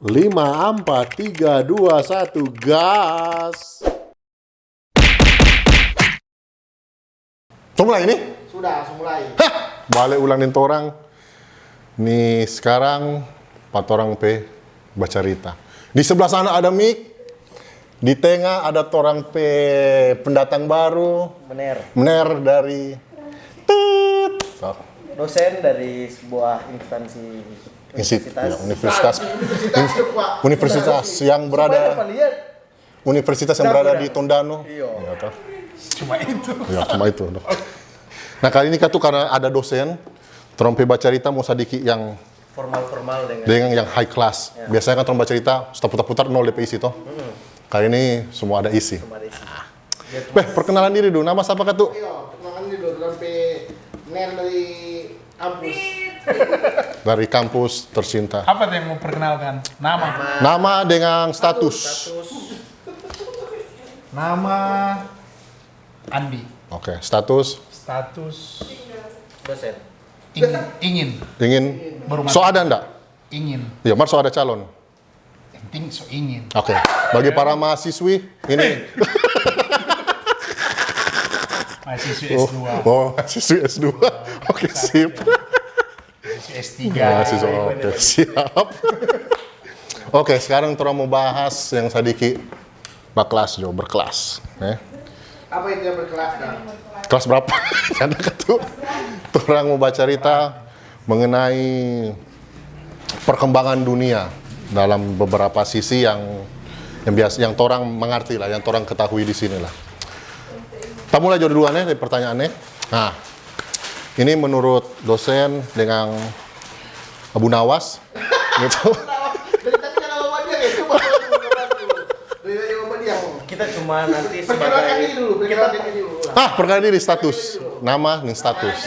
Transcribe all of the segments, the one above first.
5, 4, 3, 2, 1, gas! Sudah mulai ini? Sudah, mulai. Hah! Balik ulang nih orang. Nih sekarang empat orang baca cerita. Di sebelah sana ada Mik. Di tengah ada orang pendatang baru. Mener dari so. Dosen dari sebuah instansi universitas yang berada di Tondano. Iya. Cuma itu. Ya, cuma itu. Nah, kali ini tuh karena ada dosen, trompe baca cerita mau sedikit yang formal dengan yang high class. Ya. Biasanya kan trompe baca cerita, setelah putar-putar nol DP isi toh. Kali ini semua ada isi. Perkenalan diri dulu. Nama siapa Kak tuh? Iya, perkenalan diri dulu trompe Ner dari kampus. Dari kampus tercinta. Apa yang mau perkenalkan? Nama dengan status. Nama Andi. Oke, status. Dosen. Ingin. Ingin. So ada enggak? Ingin. Ya, Mar so ada calon. Yang penting so ingin. Oke. Bagi para mahasiswi ini. Mahasiswa S2. Mahasiswi S2. Oke, sip. Mahasiswa S3. Mahasiswa, oke, siap. Oke, sekarang kita mau bahas yang sedikit berkelas. Apa itu yang berkelas dan? Kelas berapa? Ada ketua. Orang mau baca cerita mengenai perkembangan dunia dalam beberapa sisi yang orang mengerti lah, yang orang ketahui di sini lah. Kita mulai duluan dari pertanyaannya. Nah, ini menurut dosen dengan Abu Nawas, gitu. Dari tadi kan jawabannya ya, coba dari jawabannya. Kita cuma nanti Perkenalkan diri dulu, perkenalkan diri dulu. Perkenalkan diri status, nama nih status.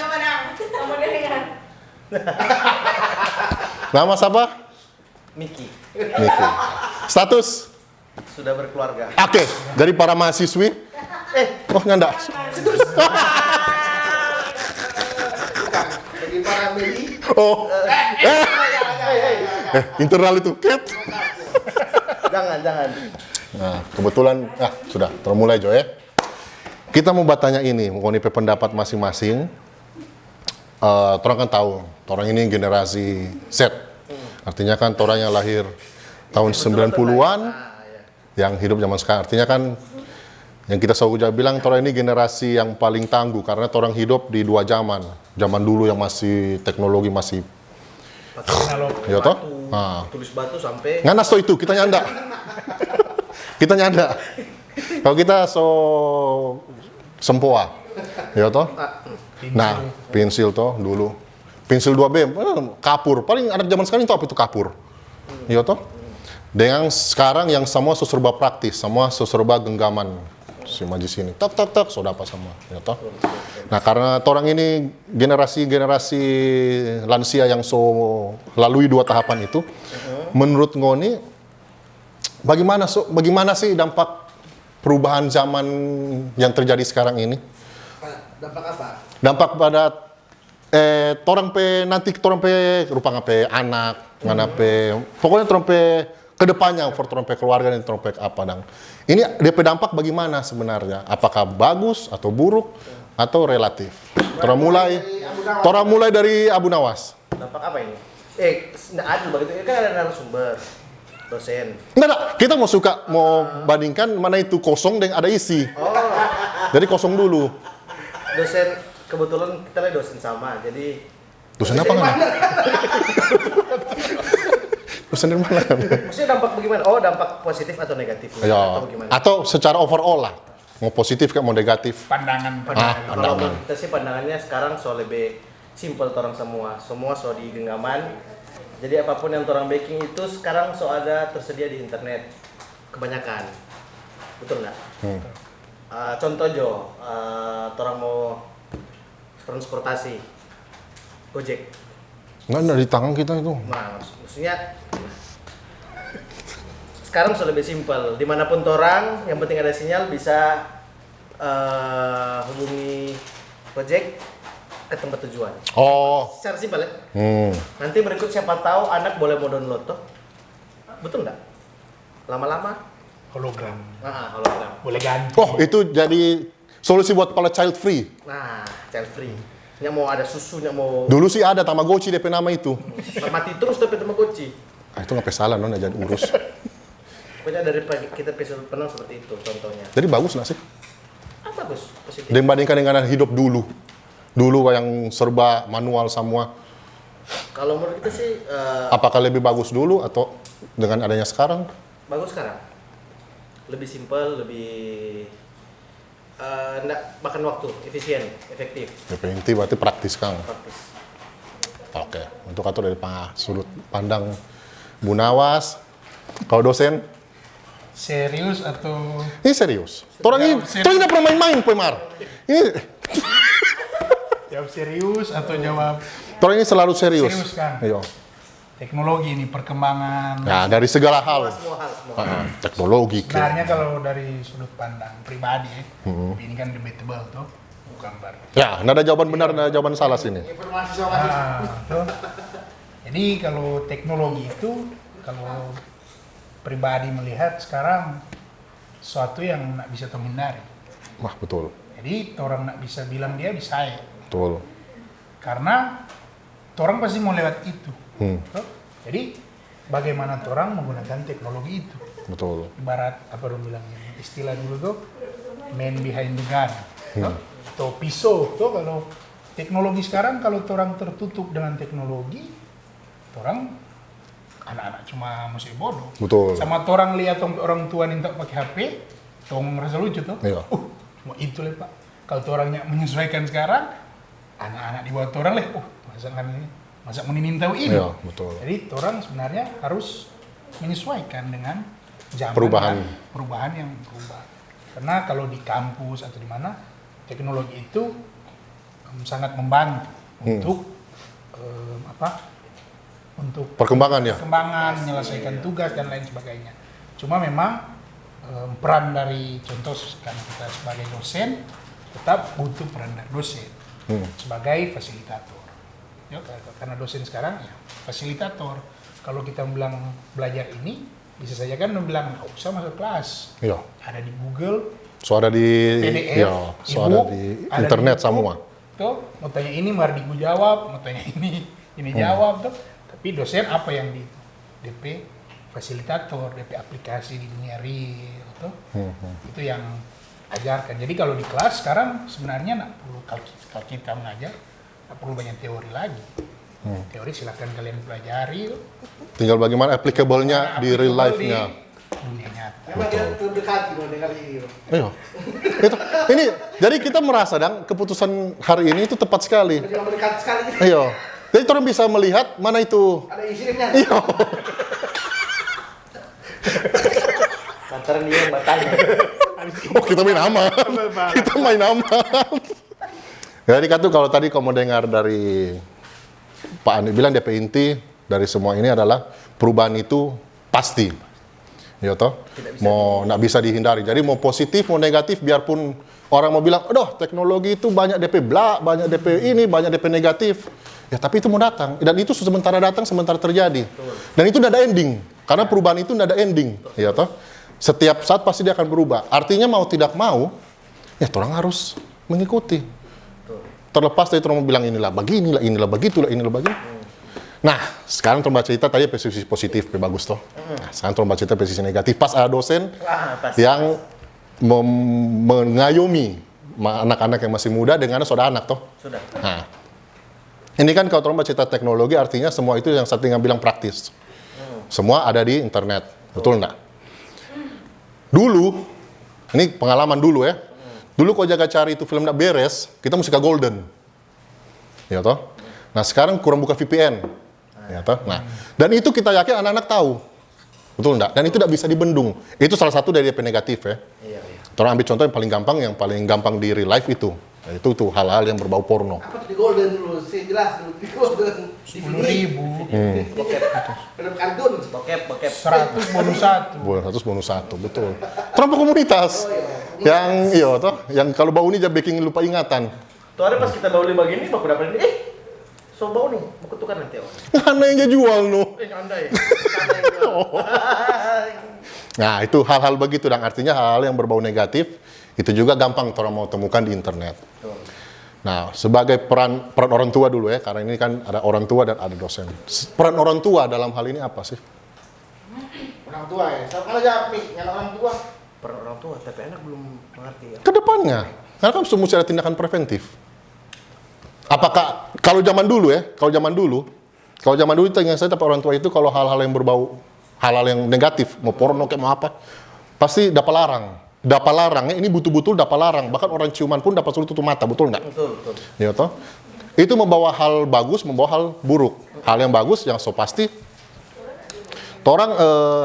Nama siapa? Miki Niki. Status? sudah berkeluarga. Oke, dari para mahasiswi. Oh enggak. Bagi para medi. Oh. Internal itu. Ket. Jangan. Nah, kebetulan sudah termulai Jo ya. Kita mau bertanya ini, mengenai pendapat masing-masing. Orang kan tahu, orang ini generasi Z. Artinya kan orang yang lahir tahun 90-an yang hidup zaman sekarang. Artinya kan yang kita selalu bilang orang ini generasi yang paling tangguh karena orang hidup di dua zaman. Zaman dulu yang masih teknologi masih ya toh? Tulis batu sampai Nganas toh itu, kita nyanda. Kita nyanda. Kalau kita sempoa. Ya toh? Nah, pensil toh dulu. Pensil 2B, kapur. Paling anak zaman sekarang itu apa itu kapur. Ya toh? Dengan sekarang yang semua serba praktis, semua serba genggaman. Si maju sini, tak, sudah apa sama, ya toh. Nah, karena orang ini generasi lansia yang lalui dua tahapan itu, menurut Ngoni, bagaimana sih dampak perubahan zaman yang terjadi sekarang ini? Dampak apa? Dampak pada orang rupa anak, pokoknya orang kedepannya, orang keluarga dan orang apa dang. Ini DP dampak bagaimana sebenarnya? Apakah bagus atau buruk atau relatif? Orang mulai dari Abu Nawas. dampak apa ini? Nggak adil begitu. Kan ada narasumber, dosen. Enggak, kita mau bandingkan mana itu kosong dan ada isi. Jadi kosong dulu. Dosen, kebetulan kita lihat dosen sama, jadi Dosen apa kan? Dosen dari mana kan? maksudnya dampak bagaimana? Oh, dampak positif atau negatif? Ya, Atau bagaimana? atau secara overall lah. Mau positif kan mau negatif. Pandangan. Kalau menurut kita sih pandangannya sekarang lebih simple orang semua so di genggaman. Jadi apapun yang orang baking itu sekarang ada tersedia di internet. Kebanyakan. Betul nggak? Contoh Jo, orang mau transportasi Gojek. Nggak ada di tangan kita itu. Nah, maksudnya sekarang lebih simpel. Dimanapun orang, yang penting ada sinyal bisa hubungi Gojek ke tempat tujuan. Oh. Secara simpel ya. Hmm. Nanti berikut siapa tahu anak boleh mau download tuh. betul nggak? Lama-lama, Hologram. hologram. Boleh ganti. Oh, itu jadi solusi buat para child free. Nah, child free. Nya mau ada susunya mau Dulu sih ada Tamagotchi DP nama itu. mati terus tapi Tamagotchi. Ah, itu nggak salah non, jangan urus. Pokoknya dari pagi kita episode penang seperti itu contohnya. Jadi bagus nggak sih? Ah, bagus, positif. Dibandingkan dengan hidup dulu. Dulu yang serba manual semua. Kalau menurut kita sih Apakah lebih bagus dulu atau dengan adanya sekarang? bagus sekarang. Lebih simpel, lebih nggak makan waktu, efisien, efektif, DP inti berarti praktis Kang. praktis. Oke, untuk atur dari sudut pandang Bu Nawas, kalau dosen, Serius atau ini serius. Orang ini, Serius. orang tidak pernah main-main, Pemar. Ini, jawab serius atau jawab orang ini selalu serius. Serius, Kang. Iya. teknologi ini perkembangan? Nah, dari segala hal. Semua hal, semua. Teknologi. Sebenarnya kalau dari sudut pandang pribadi ini kan debatable tuh, bukan berarti. Ya, nggak ada jawaban benar, nggak ada jawaban salah sini. Informasi sama Tuh. Jadi kalau teknologi itu, kalau pribadi melihat sekarang sesuatu yang nggak bisa terhindari. Wah, betul. Jadi orang nggak bisa bilang dia bisa ya, Betul. karena orang pasti mau lewat itu. Hmm, Tuh. Jadi bagaimana orang menggunakan teknologi itu? betul. Ibarat apa orang bilang istilah dulu tuh man behind the gun, tuh. Atau pisau tuh. Kalau teknologi sekarang kalau orang tertutup dengan teknologi, orang anak-anak cuma masih bodoh. Betul. Sama orang lihat orang tua minta pakai HP, tong merasa lucu tuh. Iya. Cuma itu lah Pak. Kalau orangnya menyesuaikan sekarang, anak-anak di bawah orang lah, masa mau tahu ini. Iya, betul. Jadi orang sebenarnya harus menyesuaikan dengan zaman Perubahan. dan perubahan yang berubah. Karena kalau di kampus atau di mana teknologi itu sangat membantu untuk untuk Perkembangan ya. perkembangan, menyelesaikan tugas dan lain sebagainya. Cuma memang peran dari contoh kan kita sebagai dosen tetap butuh peran dari dosen sebagai fasilitator. Ya, karena dosen sekarang ya fasilitator. Kalau kita bilang belajar ini bisa saja kan bilang nggak usah masuk kelas. Iya. Ada di Google, So ada di PDF, ya, so ada e-book, di ada internet di YouTube. semua. Tuh, mau tanya ini Mardigu jawab, mau tanya ini jawab tuh. Tapi dosen apa yang di DP fasilitator, DP aplikasi di dunia real tuh. Itu yang ajarkan. Jadi kalau di kelas sekarang sebenarnya nggak perlu kalau kita mengajar nggak perlu banyak teori lagi. Teori silakan kalian pelajari. Tinggal bagaimana applicable-nya di real life-nya. Dunia nyata. Memang dia terdekati mendengar ini. Iya. Ini jadi kita merasa dong keputusan hari ini itu tepat sekali. Dia mendekat sekali. Iya. Jadi orang bisa melihat mana itu. Ada isinya. Iya. Lantaran dia yang bertanya. Oh, kita main aman. Kita main aman. Jadi kan tuh kalau tadi kamu dengar dari Pak Andi bilang DP inti dari semua ini adalah perubahan itu pasti. Ya toh? Mau nggak bisa dihindari. Jadi mau positif mau negatif biarpun orang mau bilang, "Aduh, teknologi itu banyak DP bla, banyak DP ini, banyak DP negatif." Ya, tapi itu mau datang dan itu sementara datang, sementara terjadi. Dan itu tidak ada ending. Karena perubahan itu tidak ada ending, ya toh? Setiap saat pasti dia akan berubah. Artinya mau tidak mau, ya orang harus mengikuti. Terlepas dari orang bilang inilah beginilah, inilah begitulah, inilah begitu. Nah, sekarang orang cerita tadi sisi positif, bagus toh. Nah, sekarang orang cerita sisi negatif. Pas ada dosen yang mengayomi anak-anak yang masih muda dengan saudara anak toh. Sudah. Nah, ini kan kalau orang cerita teknologi artinya semua itu yang saya tinggal bilang praktis. Semua ada di internet, betul nggak? Dulu, ini pengalaman dulu ya. Dulu kalau jaga cari itu film nggak beres, kita mesti ke Golden, ya toh. Nah sekarang kurang buka VPN, ya toh. Nah dan itu kita yakin anak-anak tahu, betul nggak? Dan itu tidak bisa dibendung. Itu salah satu dari DP negatif ya. Iya. Orang ambil contoh yang paling gampang di real life itu. Nah, itu tuh hal-hal yang berbau porno. Apa tuh di Golden dulu? Saya jelas dulu di Golden. 10.000, Bokep, Film kartun. bokep. 100 bonus 1. Bulan 100 bonus 1, betul. Terlalu komunitas. Yang iya toh, yang kalau bau ini jadi bikin lupa ingatan. Tuh ada pas kita bawa 5 gini, baku dapat ini, So bau nih, mau kutukan nanti awak. Ngana yang jual no. Anda ya. Anda yang jual. Nah, itu hal-hal begitu, dan artinya hal-hal yang berbau negatif itu juga gampang orang mau temukan di internet. Betul. Nah, sebagai peran orang tua dulu ya, karena ini kan ada orang tua dan ada dosen. Peran orang tua dalam hal ini apa sih? Orang tua ya. So, kalau jawab nih, yang orang tua. Peran orang tua, tapi anak belum mengerti ya. Kedepannya, karena kan mesti ada tindakan preventif. Apakah kalau zaman dulu ya, kalau zaman dulu itu yang saya, tapi orang tua itu kalau hal-hal yang berbau, hal-hal yang negatif, mau porno kayak mau apa, pasti dapat larang. Dapat larangnya ini betul-betul dapat larang. Bahkan orang ciuman pun dapat suruh tutup mata, betul nggak? Betul. Ya toh? Itu membawa hal bagus, membawa hal buruk. Hal yang bagus yang so pasti orang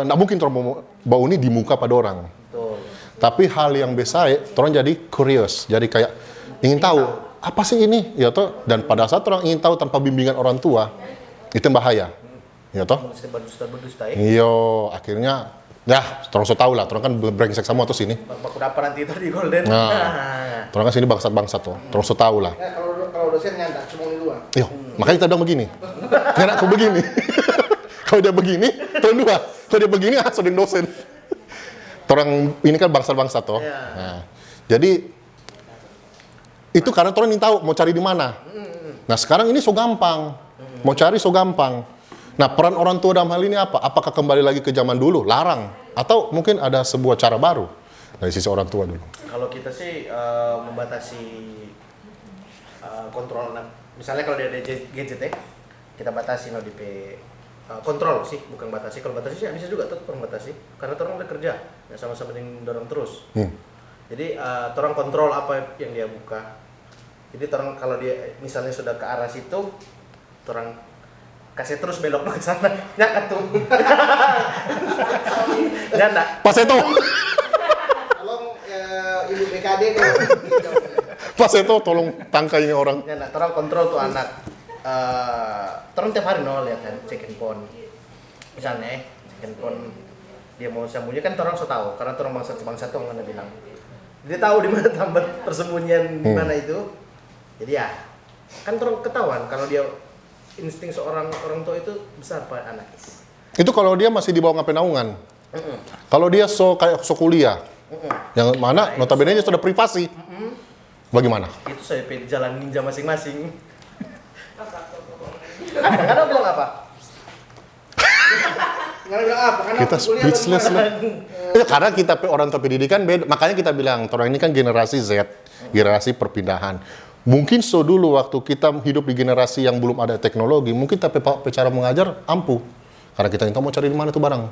nggak mungkin orang bau ini di muka pada orang. Betul. Tapi hal yang biasa, orang jadi curious, jadi kayak ingin tahu apa sih ini, ya toh. Dan pada saat orang ingin tahu tanpa bimbingan orang tua, itu yang bahaya, ya toh. Berdusta ya. Iyo, akhirnya, ya, orang so tahu lah, orang kan brengsek semua tuh sini. Baku dapat nanti itu di Golden. Nah, orang kan sini bangsat-bangsat tuh, orang so tahu lah. Ya, kalau dosen nyanda, cuma ini dua. Iyo, makanya kita bilang begini, nggak aku begini. Kalau dia begini, turun dua. Kalau dia begini, sudah dosen. Orang ini kan bangsa-bangsa toh. Ya. Nah, jadi itu karena orang ingin tahu mau cari di mana. Nah sekarang ini so gampang, mau cari so gampang. Nah peran orang tua dalam hal ini apa? Apakah kembali lagi ke zaman dulu, larang, atau mungkin ada sebuah cara baru dari sisi orang tua dulu? Kalau kita sih membatasi kontrol anak. Misalnya kalau dia ada gadget ya, kita batasi no DP kontrol sih, bukan batasi. Kalau batasi sih bisa juga tetap orang batasi, karena orang udah kerja, ya sama-sama dengan dorong terus. Jadi orang kontrol apa yang dia buka. Jadi orang kalau dia misalnya sudah ke arah situ, orang kasih terus belok ke sana, nyakat tuh. Nyata. Pas itu, Tolong ibu BKD tuh. pas itu tolong tangkai ini orang. Nyata, orang kontrol tuh anak. Orang tiap hari lihat kan, cek handphone. Misalnya cek handphone, dia mau sembunyi kan orang so tahu, karena orang bangsa tuh nggak bilang. Dia tahu di mana tempat persembunyian di mana itu. Jadi ya, kan orang ketahuan kalau dia insting seorang orang tua itu besar pada anak. Itu kalau dia masih di bawah naungan. Kalau dia kayak kuliah, yang mana notabene nya sudah privasi. Bagaimana? Itu saya di jalan ninja masing-masing. Karena bilang apa? Nggak bilang apa? Karena Kita kuliah speechless lah. Ya, karena kita orang tua pendidikan beda. Makanya kita bilang, orang ini kan generasi Z, generasi perpindahan. Mungkin dulu waktu kita hidup di generasi yang belum ada teknologi, mungkin tapi cara mengajar ampuh. Karena kita mau cari di mana tuh barang.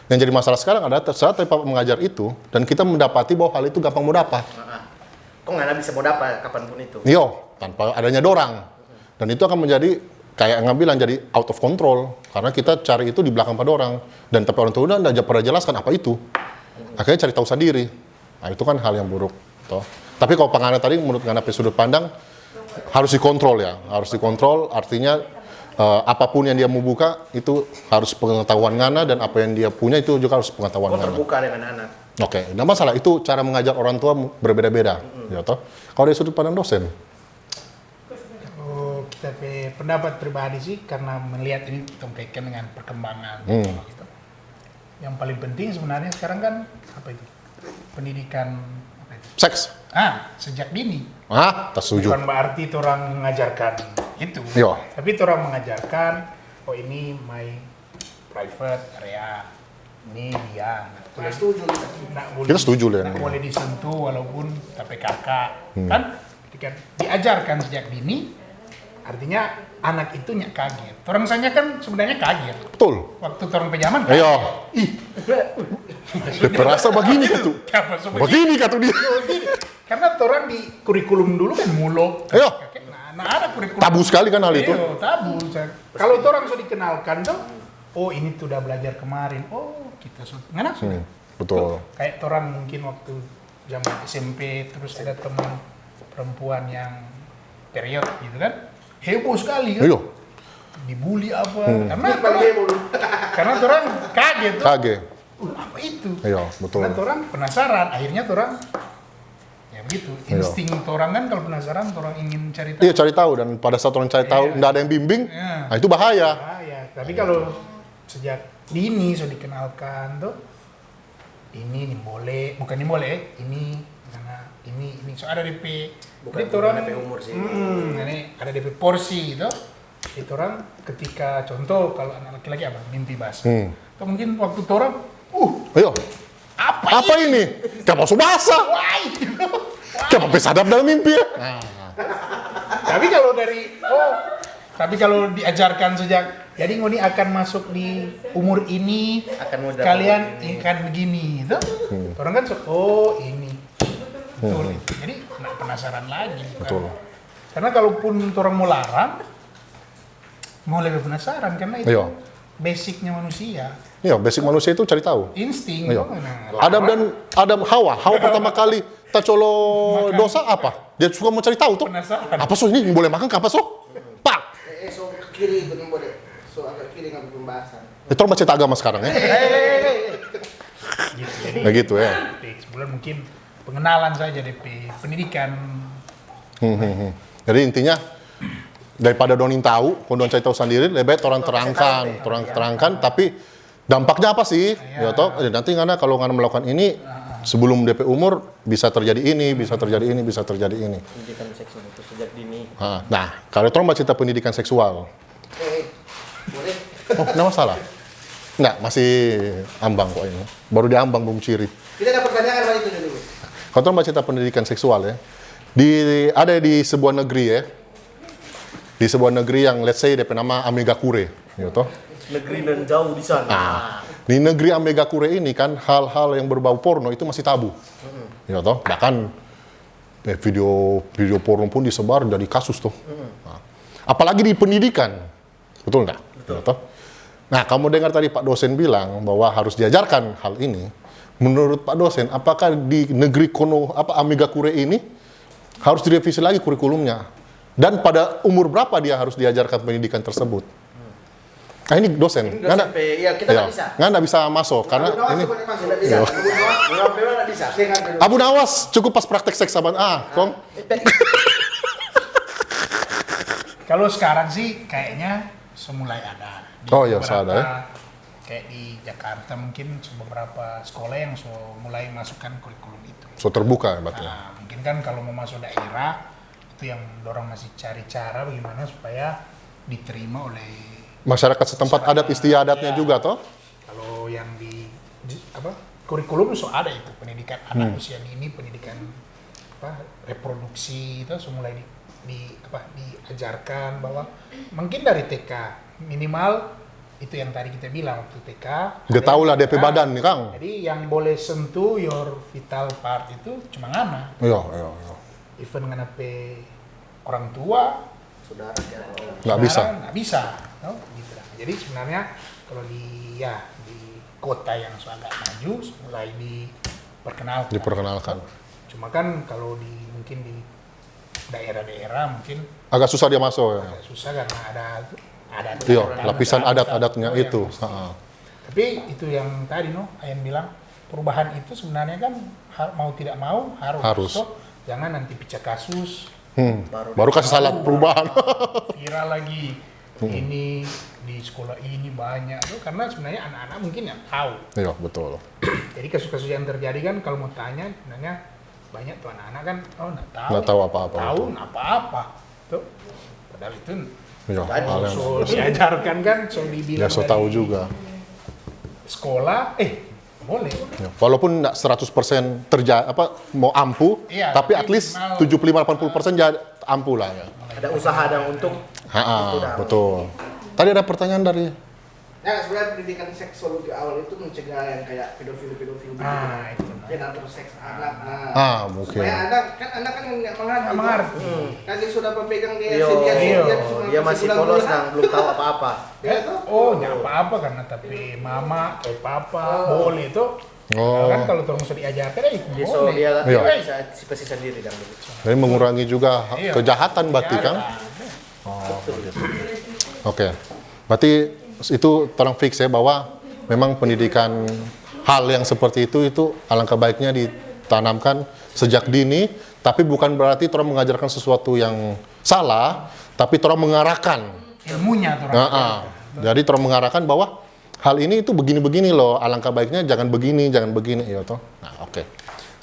Yang jadi masalah sekarang adalah saat Pak mengajar itu, dan kita mendapati bahwa hal itu gampang mau dapat. Kok nggak bisa mau dapat kapanpun itu? Iyo, tanpa adanya dorang. Dan itu akan menjadi kayak bilang jadi out of control, karena kita cari itu di belakang pada orang, dan tapi orang tua udah nggak pernah jelaskan apa itu. Akhirnya cari tahu sendiri. Nah itu kan hal yang buruk, toh. Tapi kalau Ngana tadi menurut Ngana sudut pandang harus dikontrol ya, harus dikontrol. Artinya apapun yang dia mau buka itu harus pengetahuan Ngana, dan apa yang dia punya itu juga harus pengetahuan Ngana. Terbuka dengan anak. Oke, nggak masalah. Itu cara mengajar orang tua berbeda-beda, ya toh. Kalau dari sudut pandang dosen? Kita pendapat pribadi sih, karena melihat ini kaitkan dengan perkembangan gitu. Yang paling penting sebenarnya sekarang kan apa itu, pendidikan apa itu? Seks? Sejak dini. Tak setuju. Bukan berarti orang mengajarkan itu, Yo. tapi orang mengajarkan, oh ini my private area, ini dia. Nggak setuju kita. Kita setuju lah. Nggak boleh disentuh walaupun tapi kakak, kan? Ketika diajarkan sejak dini, artinya anak itu kaget. Orang saya kan sebenarnya kaget. Betul. Waktu orang pejaman kaget. Ayo. Ih. Berasa begini tuh. Begini kata dia. Karena orang di kurikulum dulu kan muluk. Ayo. Nah, ada kurikulum. Tabu sekali kan hal itu. Iya, tabu. Kalau orang sudah dikenalkan tuh, oh ini tuh udah belajar kemarin. Oh, kita sudah. Sudah. Betul. Kayak orang mungkin waktu zaman SMP terus ada teman perempuan yang period gitu kan. Heboh sekali kan. Iya. Dibully apa. Karena orang kaget tuh. Kaget. Apa itu? Iya, betul. Karena orang penasaran, akhirnya orang ya gitu. Insting orang kan kalau penasaran, orang ingin cari tahu. Iya, cari tahu, dan pada saat orang cari tahu nggak ada yang bimbing, Iya. nah itu bahaya. Ya, tapi kalau sejak dini sudah dikenalkan tuh, ini boleh, bukan ini boleh, ini karena ini so ada DP. Bukan Jadi orang DP umur sih. ini ada DP porsi gitu. Itu orang ketika contoh kalau anak laki-laki apa mimpi basah. Atau mungkin waktu orang, Ayo, apa ini? Kayak masuk basah. Wah, gitu. Kayak sampai sadap dalam mimpi ya. Tapi kalau diajarkan sejak jadi Ngoni akan masuk di umur ini, Akan mudah kalian begini. akan begini, itu orang kan ini, betul. Jadi nggak penasaran lagi. Bukan? Betul. Karena kalaupun orang mau larang, mau lebih penasaran karena itu Iya. basicnya manusia, Iya, basic manusia itu cari tahu. insting. Iya. Nah, Adam Hawa pertama kali tak colo dosa apa? Dia suka mau cari tahu tuh. Penasaran. Apa so ini boleh makan apa so? Pak. So ke kiri itu nih boleh. So agak kiri ngambil pembahasan. Itu orang baca agama sekarang ya. gitu. Jadi Nah gitu ya. sebulan mungkin pengenalan saja DP pendidikan. Jadi intinya daripada donin tahu, kalau don cari tahu sendiri, lebih baik orang terangkan, tapi dampaknya apa sih? Ya toh, nanti karena kalau nggak melakukan ini sebelum DP umur bisa terjadi ini, bisa terjadi ini, bisa terjadi ini. Pendidikan seksual itu sejak dini. Nah, kalau orang baca cerita pendidikan seksual, Boleh. oh, nggak masalah. Nggak, masih ambang kok ini. Baru diambang belum ciri. Kita ada pertanyaan apa itu dulu. Kalau orang baca cerita pendidikan seksual ya, ada di sebuah negeri ya, di sebuah negeri yang let's say DP nama Amegakure, gitu. Negeri dan jauh di sana. Di negeri Amegakure ini kan hal-hal yang berbau porno itu masih tabu, ya toh. Bahkan video porno pun disebar jadi kasus tuh. Nah, apalagi di pendidikan, betul nggak? Ya toh? Nah, kamu dengar tadi Pak dosen bilang bahwa harus diajarkan hal ini. Menurut Pak dosen, apakah di negeri Amegakure ini harus direvisi lagi kurikulumnya? Dan pada umur berapa dia harus diajarkan pendidikan tersebut? Nah ini dosen, Ini dosen P, iya, kita nggak bisa. nggak bisa masuk karena Abu Nawas ini boleh masuk, nggak bisa. Abu Nawas memang nggak bisa. Saya nggak bisa. Abu Nawas cukup pas praktek seks sama Kong. Kalau sekarang sih kayaknya semulai ada. Di Oh iya, beberapa- ada ya. Kayak di Jakarta mungkin beberapa sekolah yang mulai masukkan kurikulum itu. So terbuka ya berarti. Nah, mungkin kan kalau mau masuk daerah itu yang dorong masih cari cara bagaimana supaya diterima oleh Masyarakat setempat adat istiadatnya juga toh. kalau yang di kurikulum ada itu pendidikan anak usia dini, pendidikan reproduksi itu mulai diajarkan bahwa mungkin dari TK minimal itu yang tadi kita bilang waktu TK. Dia tahu lah DP badan nih Kang. Jadi yang boleh sentuh your vital part itu cuma anak. Iya. Even dengan orang tua, Saudara ya. Nggak bisa. nggak bisa, no? Gitu. Jadi sebenarnya kalau di kota yang agak maju mulai diperkenalkan. Diperkenalkan. Cuma kan kalau mungkin di daerah-daerah mungkin Agak susah dia masuk ya. agak susah karena ada Iya, aturan- lapisan aturan adat-adatnya yang itu. mesti. Tapi itu yang tadi Ayan bilang perubahan itu sebenarnya kan mau tidak mau harus. So, jangan nanti pecah kasus Baru kasih salah perubahan. viral lagi ini di sekolah ini banyak tuh karena sebenarnya anak-anak mungkin nggak tahu. Iya, betul. Jadi kasus-kasus yang terjadi kan kalau mau tanya sebenarnya banyak tuh anak-anak kan nggak tahu. Nggak tahu apa-apa. Tahu apa-apa. Tuh. Padahal itu Iya, tadi hal yang so diajarkan kan so dibilang ya so dari tahu juga. sekolah boleh. Ya, walaupun nggak 100% mau ampuh, Iya, tapi tapi at least minimal- 75-80% jadi ampuh lah ya. Ada usaha dan untuk itu dah. Betul. Tadi ada pertanyaan dari Ya sebenarnya pendidikan seksual di awal itu mencegah yang kayak pedofil gitu. Itu. Dia ngatur seks anak. mungkin. Supaya anak kan nggak mengerti. Nggak mengerti. Kan dia sudah pemegang dia Iya, cuma dia masih kasih polos bulan-bulan. dan belum tahu apa-apa. Iya tuh. Nggak apa-apa karena tapi mama kayak papa boleh tuh. Oh. Kan kalau terus diajarkan Dia so boleh. dia Iya. bisa sipasi sendiri dan begitu. Jadi mengurangi juga Iya. kejahatan berarti kan? Oke. Berarti itu terang fix ya bahwa memang pendidikan hal yang seperti itu alangkah baiknya ditanamkan sejak dini, Tapi bukan berarti orang mengajarkan sesuatu yang salah, tapi orang mengarahkan. Ilmunya orang. Jadi orang mengarahkan bahwa hal ini itu begini-begini loh, alangkah baiknya jangan begini, ya toh. Nah, oke.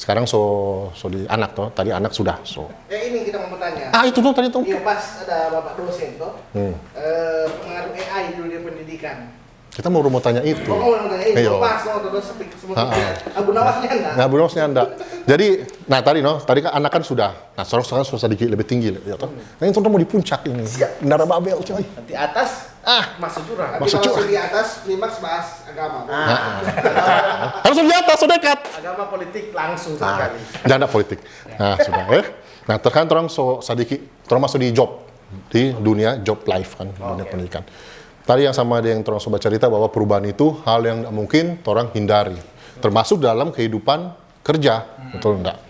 Sekarang so di anak toh, tadi anak sudah so. Ini kita mau bertanya. Itu tuh tadi tuh. Iya pas ada bapak dosen toh. Pengaruh AI di dunia pendidikan. Kita mau tanya itu. Mau bertanya ini. Ayo. Pas terus semua Abu Nawasnya enggak? Nah, Bu Nosnya anda. Jadi, tadi kan anak kan sudah. Nah, sekarang sudah sedikit lebih tinggi, ya toh. Nah, ini mau di puncak ini. Nara babel coy. Nanti atas masuk jurang. Tapi kalau di atas klimaks bahas agama. Harus di atas, sudah dekat. Agama politik langsung sekali. Jangan politik. Nah, sudah ya. Nah, terkadang orang sedikit, orang masuk di job, di dunia job life kan, dunia pendidikan. Tadi yang sama ada yang orang coba cerita bahwa perubahan itu hal yang mungkin orang hindari, termasuk dalam kehidupan kerja, betul enggak?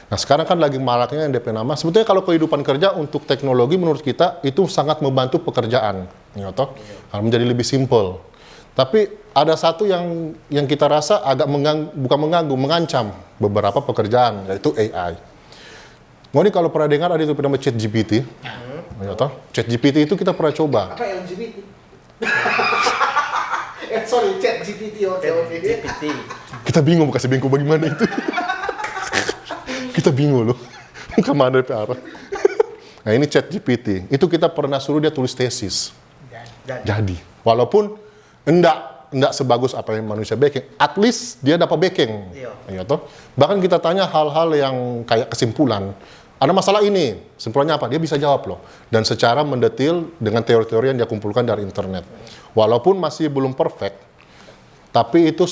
Nah, sekarang kan lagi maraknya yang DP nama. Sebetulnya kalau kehidupan kerja untuk teknologi menurut kita itu sangat membantu pekerjaan, ya toh? Menjadi lebih simpel. Tapi ada satu yang kita rasa agak mengancam beberapa pekerjaan, yaitu AI. Ngoni kalau pernah dengar ada itu namanya ChatGPT, ya toh? ChatGPT itu kita pernah coba. Apa LGBT? Sorry, ChatGPT. GPT. Kita bingung mau kasih bengko bagaimana itu. Kita bingung loh. Kemana DP arah. Nah, ini ChatGPT. Itu kita pernah suruh dia tulis tesis. Jadi, walaupun enggak sebagus apa yang manusia backing, at least dia dapat backing. Iya. Ya toh? Bahkan kita tanya hal-hal yang kayak kesimpulan. Ada masalah ini, kesimpulannya apa? Dia bisa jawab loh. Dan secara mendetil dengan teori-teori yang dia kumpulkan dari internet. Walaupun masih belum perfect, tapi itu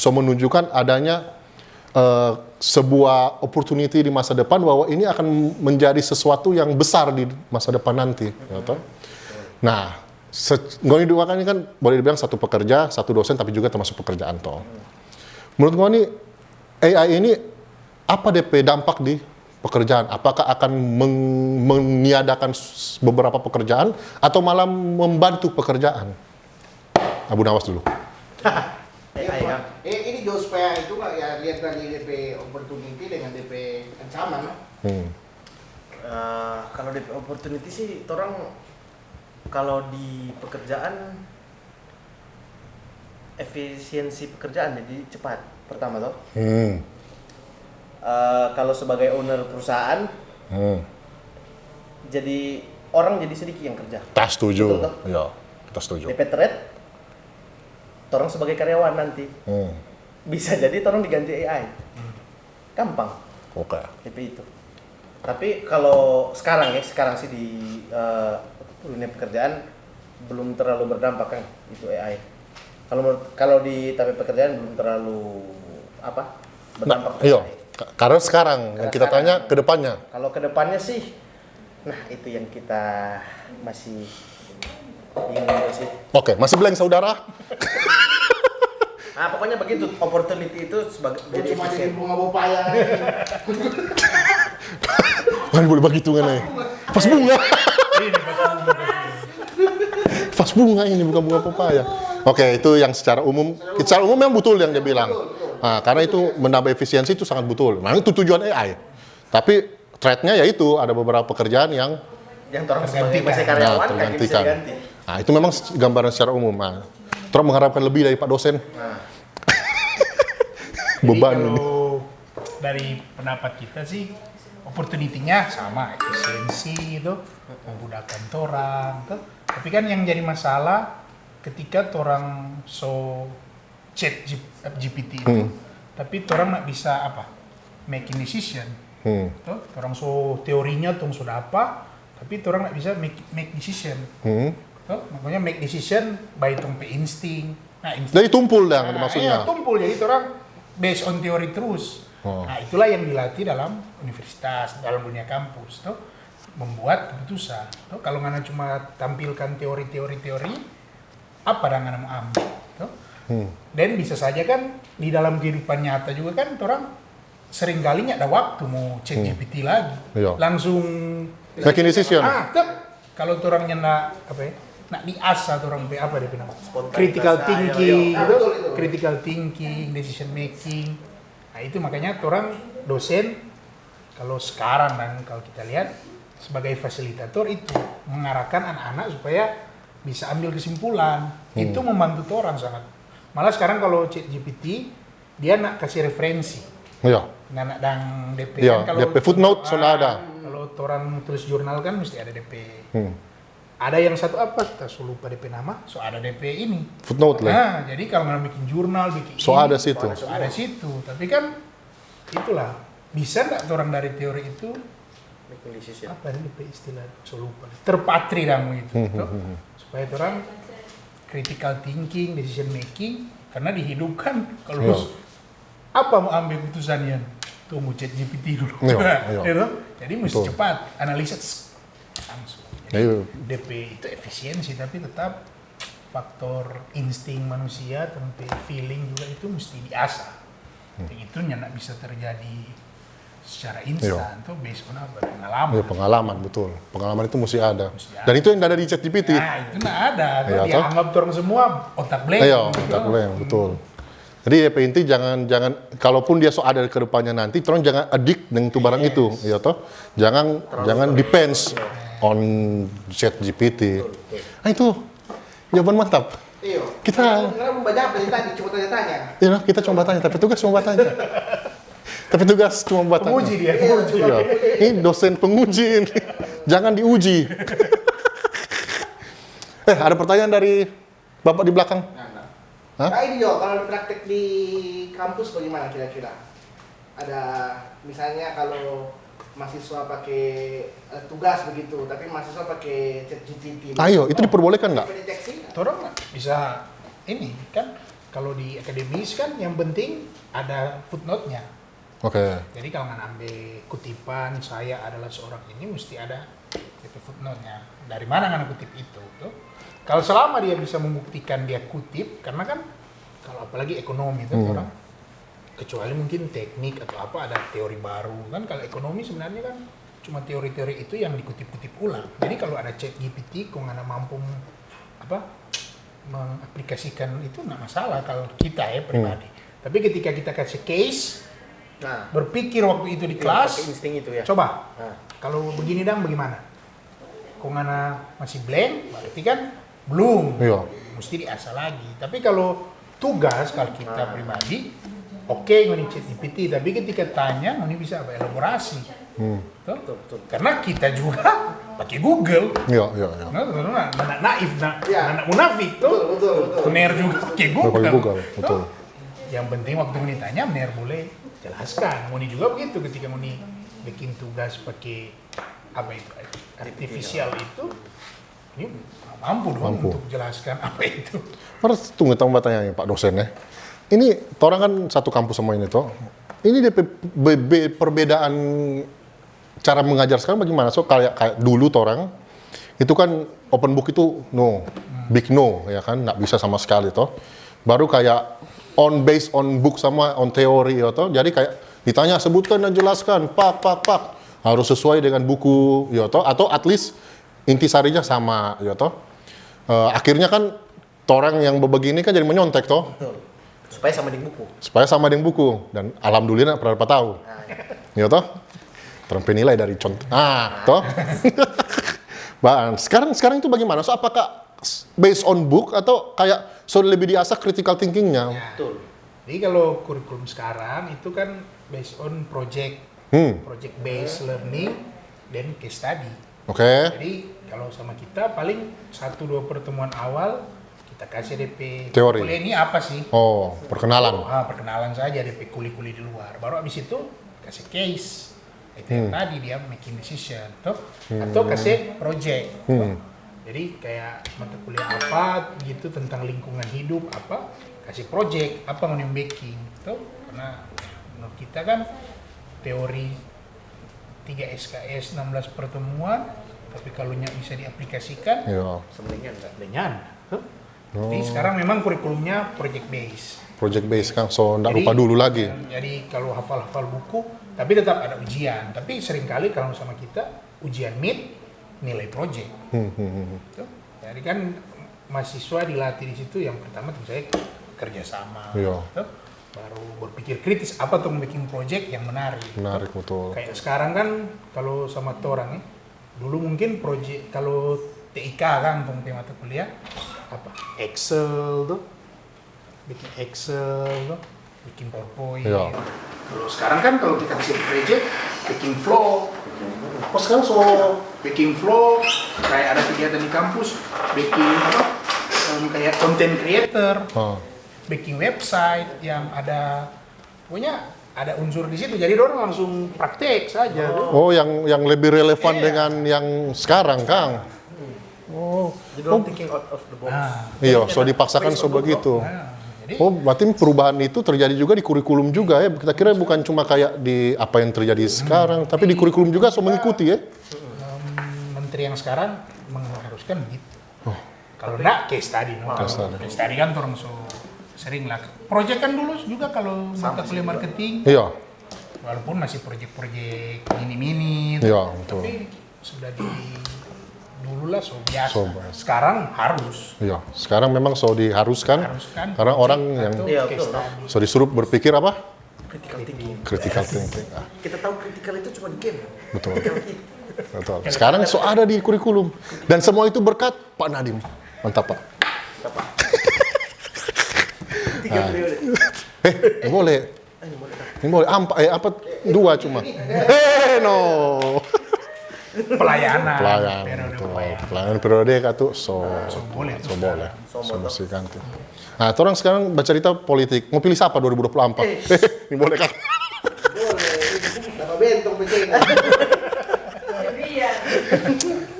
menunjukkan adanya sebuah opportunity di masa depan bahwa ini akan menjadi sesuatu yang besar di masa depan nanti. Ya toh? Nah, Ngoni dua kan ini kan boleh dibilang satu pekerja, satu dosen, tapi juga termasuk pekerjaan toh. Menurut Ngoni, AI ini apa DP dampak di pekerjaan? Apakah akan meniadakan beberapa pekerjaan atau malah membantu pekerjaan? Abu Nawas dulu. AI kan. Ini jauh supaya itu nggak ya lihat dari DP opportunity dengan DP ancaman. Kalau DP opportunity sih, orang kalau di pekerjaan efisiensi pekerjaan jadi cepat pertama toh. Kalau sebagai owner perusahaan, jadi orang jadi sedikit yang kerja. Tak setuju. Betul, Iya, kita setuju. DP trade, orang sebagai karyawan nanti bisa jadi orang diganti AI. Gampang. Oke. DP itu. Tapi kalau sekarang sih di dunia pekerjaan belum terlalu berdampak kan itu AI. Kalau di tapi pekerjaan belum terlalu berdampak. Iya. Karena sekarang yang kita tanya ke depannya. Kalau ke depannya sih, nah itu yang kita masih bingung sih. Oke, masih blank saudara? Nah, pokoknya begitu, opportunity itu sebagai jadi Cuma jadi efisien. bunga pepaya. Kan boleh begitu kan ya? Pas bunga. Pas bunga ini bukan bunga pepaya. Oke, itu yang secara umum yang betul yang dia bilang. Nah, karena itu menambah efisiensi itu sangat betul. Nah, itu tujuan AI. Tapi threat-nya yaitu ada beberapa pekerjaan yang orang sebagai masih karyawan kan bisa tergantikan. diganti. Nah, itu memang gambaran secara umum. Nah, terus mengharapkan lebih dari Pak dosen. Beban Jadi ini. kalau dari pendapat kita sih opportunity-nya sama, efisiensi itu memudahkan orang tuh. Tapi kan yang jadi masalah ketika orang chat GPT itu, tapi orang nggak bisa making decision. Tuh, orang teorinya tuh sudah apa, tapi orang nggak bisa make decision. Tuh, makanya make decision by pe insting. Nah, Jadi tumpul yang maksudnya. Iya, tumpul jadi orang based on teori terus. Nah, itulah yang dilatih dalam universitas, dalam dunia kampus tuh membuat keputusan. Tuh, kalau ngana cuma tampilkan teori, apa yang ngana mau ambil? Tuh. Dan bisa saja kan di dalam kehidupan nyata juga kan orang sering kali nggak ada waktu mau chat GPT lagi. Iya. Langsung Making decision. kalau orang nyena nak diasah orang apa dia bilang Spontanitas, critical ayo, thinking, ayo. Betul itu. critical thinking, decision making. Nah itu makanya orang dosen kalau sekarang dan kalau kita lihat sebagai fasilitator itu mengarahkan anak-anak supaya bisa ambil kesimpulan. Itu membantu orang sangat. Malah sekarang kalau ChatGPT dia nak kasih referensi. Iya. Nak dan DP Iya, kan kalau DP footnote sudah ada. Kalau orang tulis jurnal kan mesti ada DP. Hmm. Ada yang satu apa? Kita lupa DP nama. So ada DP ini. Footnote lah. Nah, jadi kalau mau bikin jurnal, bikin So ini, ada situ. so ada situ. Tapi kan itulah bisa nggak orang dari teori itu Making decision. apa DP istilah? So lupa. Terpatri damu itu. Toh. Supaya orang critical thinking, decision making karena dihidupkan kalau Iya. apa mau ambil keputusannya tunggu ChatGPT dulu. Iya, iya. Gitu? Jadi mesti Betul. cepat analisis langsung. Jadi Iya. DP itu efisiensi tapi tetap faktor insting manusia sampai feeling juga itu mesti diasah. Itu nggak bisa terjadi secara instan, tuh based on apa? Pengalaman. Iya, pengalaman, betul. Pengalaman itu mesti ada. Mesti ada. Dan itu yang nggak ada di ChatGPT. Nah, itu nggak ada. Tuh Iya, dia toh. anggap orang semua otak blank. Iya, gitu. tak boleh, betul. Jadi DP inti jangan kalaupun dia so ada ke depannya nanti, tolong jangan addict dengan itu barang itu, ya toh. Jangan depends on ChatGPT. Ah itu jawaban mantap. Iya. Kita- Karena banyak dari tadi cuma tanya-tanya. Ya, kita cuma bertanya, tapi tugas cuma bertanya. Tapi tugas cuma bertanya. Penguji dia, penguji. Iya. Ini dosen penguji ini. Jangan diuji. Ada pertanyaan dari Bapak di belakang. Hah? Nah ini Jo, kalau praktek di kampus bagaimana kira-kira? Ada misalnya kalau mahasiswa pakai tugas begitu, tapi mahasiswa pakai ChatGPT. Ayo, itu diperbolehkan nggak? Pendeteksi? Orang nggak bisa ini kan kalau di akademis kan yang penting ada footnote-nya. Oke. Jadi kalau nggak ambil kutipan saya adalah seorang ini mesti ada itu footnote-nya. Dari mana nggak kutip itu? Tuh. Kalau selama dia bisa membuktikan dia kutip, karena kan kalau apalagi ekonomi itu orang kecuali mungkin teknik atau apa ada teori baru kan kalau ekonomi sebenarnya kan cuma teori-teori itu yang dikutip-kutip ulang. Jadi kalau ada ChatGPT kok nggak mampu apa mengaplikasikan itu nggak masalah kalau kita ya pribadi. Tapi ketika kita kasih case Nah, berpikir waktu itu di itu yang pakai kelas, insting itu ya. coba Nah, kalau begini dang bagaimana? Kok ngana masih blank, berarti kan belum, Iya. mesti diasah lagi. Tapi kalau tugas kalau kita pribadi, oke ngoni ChatGPT, tapi ketika tanya ngoni bisa apa elaborasi, Tuh. betul, betul. Karena kita juga pakai Google, Iya, iya, iya. mana naif, Iya. mana munafik tuh, Betul. Mener juga pakai Google. Pakai Google, Tuh. betul. Yang penting waktu ngoni tanya, Mener boleh jelaskan. Ngoni juga begitu ketika ngoni bikin tugas pakai apa itu artificial itu, ini mampu dong Mampu. untuk jelaskan apa itu. Harus tunggu tambah tanya Pak dosen ya. Ini orang kan satu kampus sama ini toh. Ini perbedaan cara mengajar sekarang bagaimana? So kayak dulu orang itu kan open book itu no, big no ya kan, nggak bisa sama sekali toh. Baru kayak based on book sama on teori ya toh. Jadi kayak ditanya sebutkan dan jelaskan, pak harus sesuai dengan buku ya toh, atau at least intisarinya sama ya toh. Akhirnya kan orang yang begini kan jadi menyontek toh. Betul. Supaya sama di buku. Supaya sama dengan buku, dan alhamdulillah pernah tahu Nah, ya toh terpenilai nilai dari contoh toh. Bahan sekarang itu bagaimana? So apakah based on book atau kayak lebih diasah critical thinkingnya? betul. Jadi kalau kurikulum sekarang itu kan based on project based learning dan case study. Oke. Jadi kalau sama kita paling 1-2 pertemuan awal kita kasih DP Teori. kuliah ini apa sih? Oh, perkenalan. Perkenalan saja DP kuli-kuli di luar. Baru abis itu kasih case. Itu yang tadi dia making decision tuh. Atau kasih project. Tuh. Jadi kayak mata kuliah apa gitu tentang lingkungan hidup apa kasih project apa yang baking tuh. Karena menurut kita kan teori 3 SKS 16 pertemuan tapi kalau bisa diaplikasikan Ya, Sebenarnya enggak. dengan jadi sekarang memang kurikulumnya project base. project base kan, so nggak Jadi- lupa dulu lagi. Jadi kalau hafal-hafal buku, tapi tetap ada ujian. Tapi seringkali kalau sama kita ujian mid nilai project. Tuh. Jadi kan mahasiswa dilatih di situ yang pertama tentu saya kerjasama, Iya. tuh. Baru berpikir pikir kritis apa tuh bikin project yang menarik. Menarik betul. Kayak sekarang kan kalau sama orang ya, dulu mungkin project kalau TIK kan untuk mata kuliah apa Excel tuh, bikin Excel tuh, bikin PowerPoint. Iya. Kalau sekarang kan kalau kita bikin project, bikin flow, Oh sekarang bikin flow, kayak ada kegiatan di kampus, bikin apa, kayak content creator, bikin website yang ada, pokoknya ada unsur di situ. Jadi orang langsung praktek saja. Oh, yang lebih relevan Iya. dengan yang sekarang, Kang. Oh, Jadi orang thinking out of the box. Nah, iya, so dipaksakan so begitu. jadi Oh, berarti perubahan itu terjadi juga di kurikulum juga ya. Kita kira bukan cuma kayak di apa yang terjadi sekarang, tapi di kurikulum juga so mengikuti ya. menteri yang sekarang mengharuskan begitu. Kalau enggak case study, no? Case Kalau study. case study kan orang so sering lah. Project kan dulu juga kalau mata kuliah marketing, Iya, walaupun masih project-project mini-mini, iya, betul. tapi sudah di dulu lah so biasa. So biasa. Sekarang harus. Iya, sekarang memang so diharuskan Haruskan. karena orang yang Atau Iya, case betul, study. so disuruh berpikir apa? Critical thinking. Critical thinking. Ah, Kita tahu critical itu cuma di game. betul. Betul. Sekarang so ada di kurikulum dan semua itu berkat Pak Nadiem. Mantap, Pak. Apa? 3 periode. Ini boleh. Ini boleh kan? Ini boleh. Apa? 2 cuma. No. Pelayanan. Pelayan. Periode Betul. pelayanan. Pelayanan periode katu boleh. so boleh. So mesti ganti. Nah, orang sekarang bercerita politik. Mau pilih siapa 2024? Ini boleh kan? Boleh, dapat bentong begini.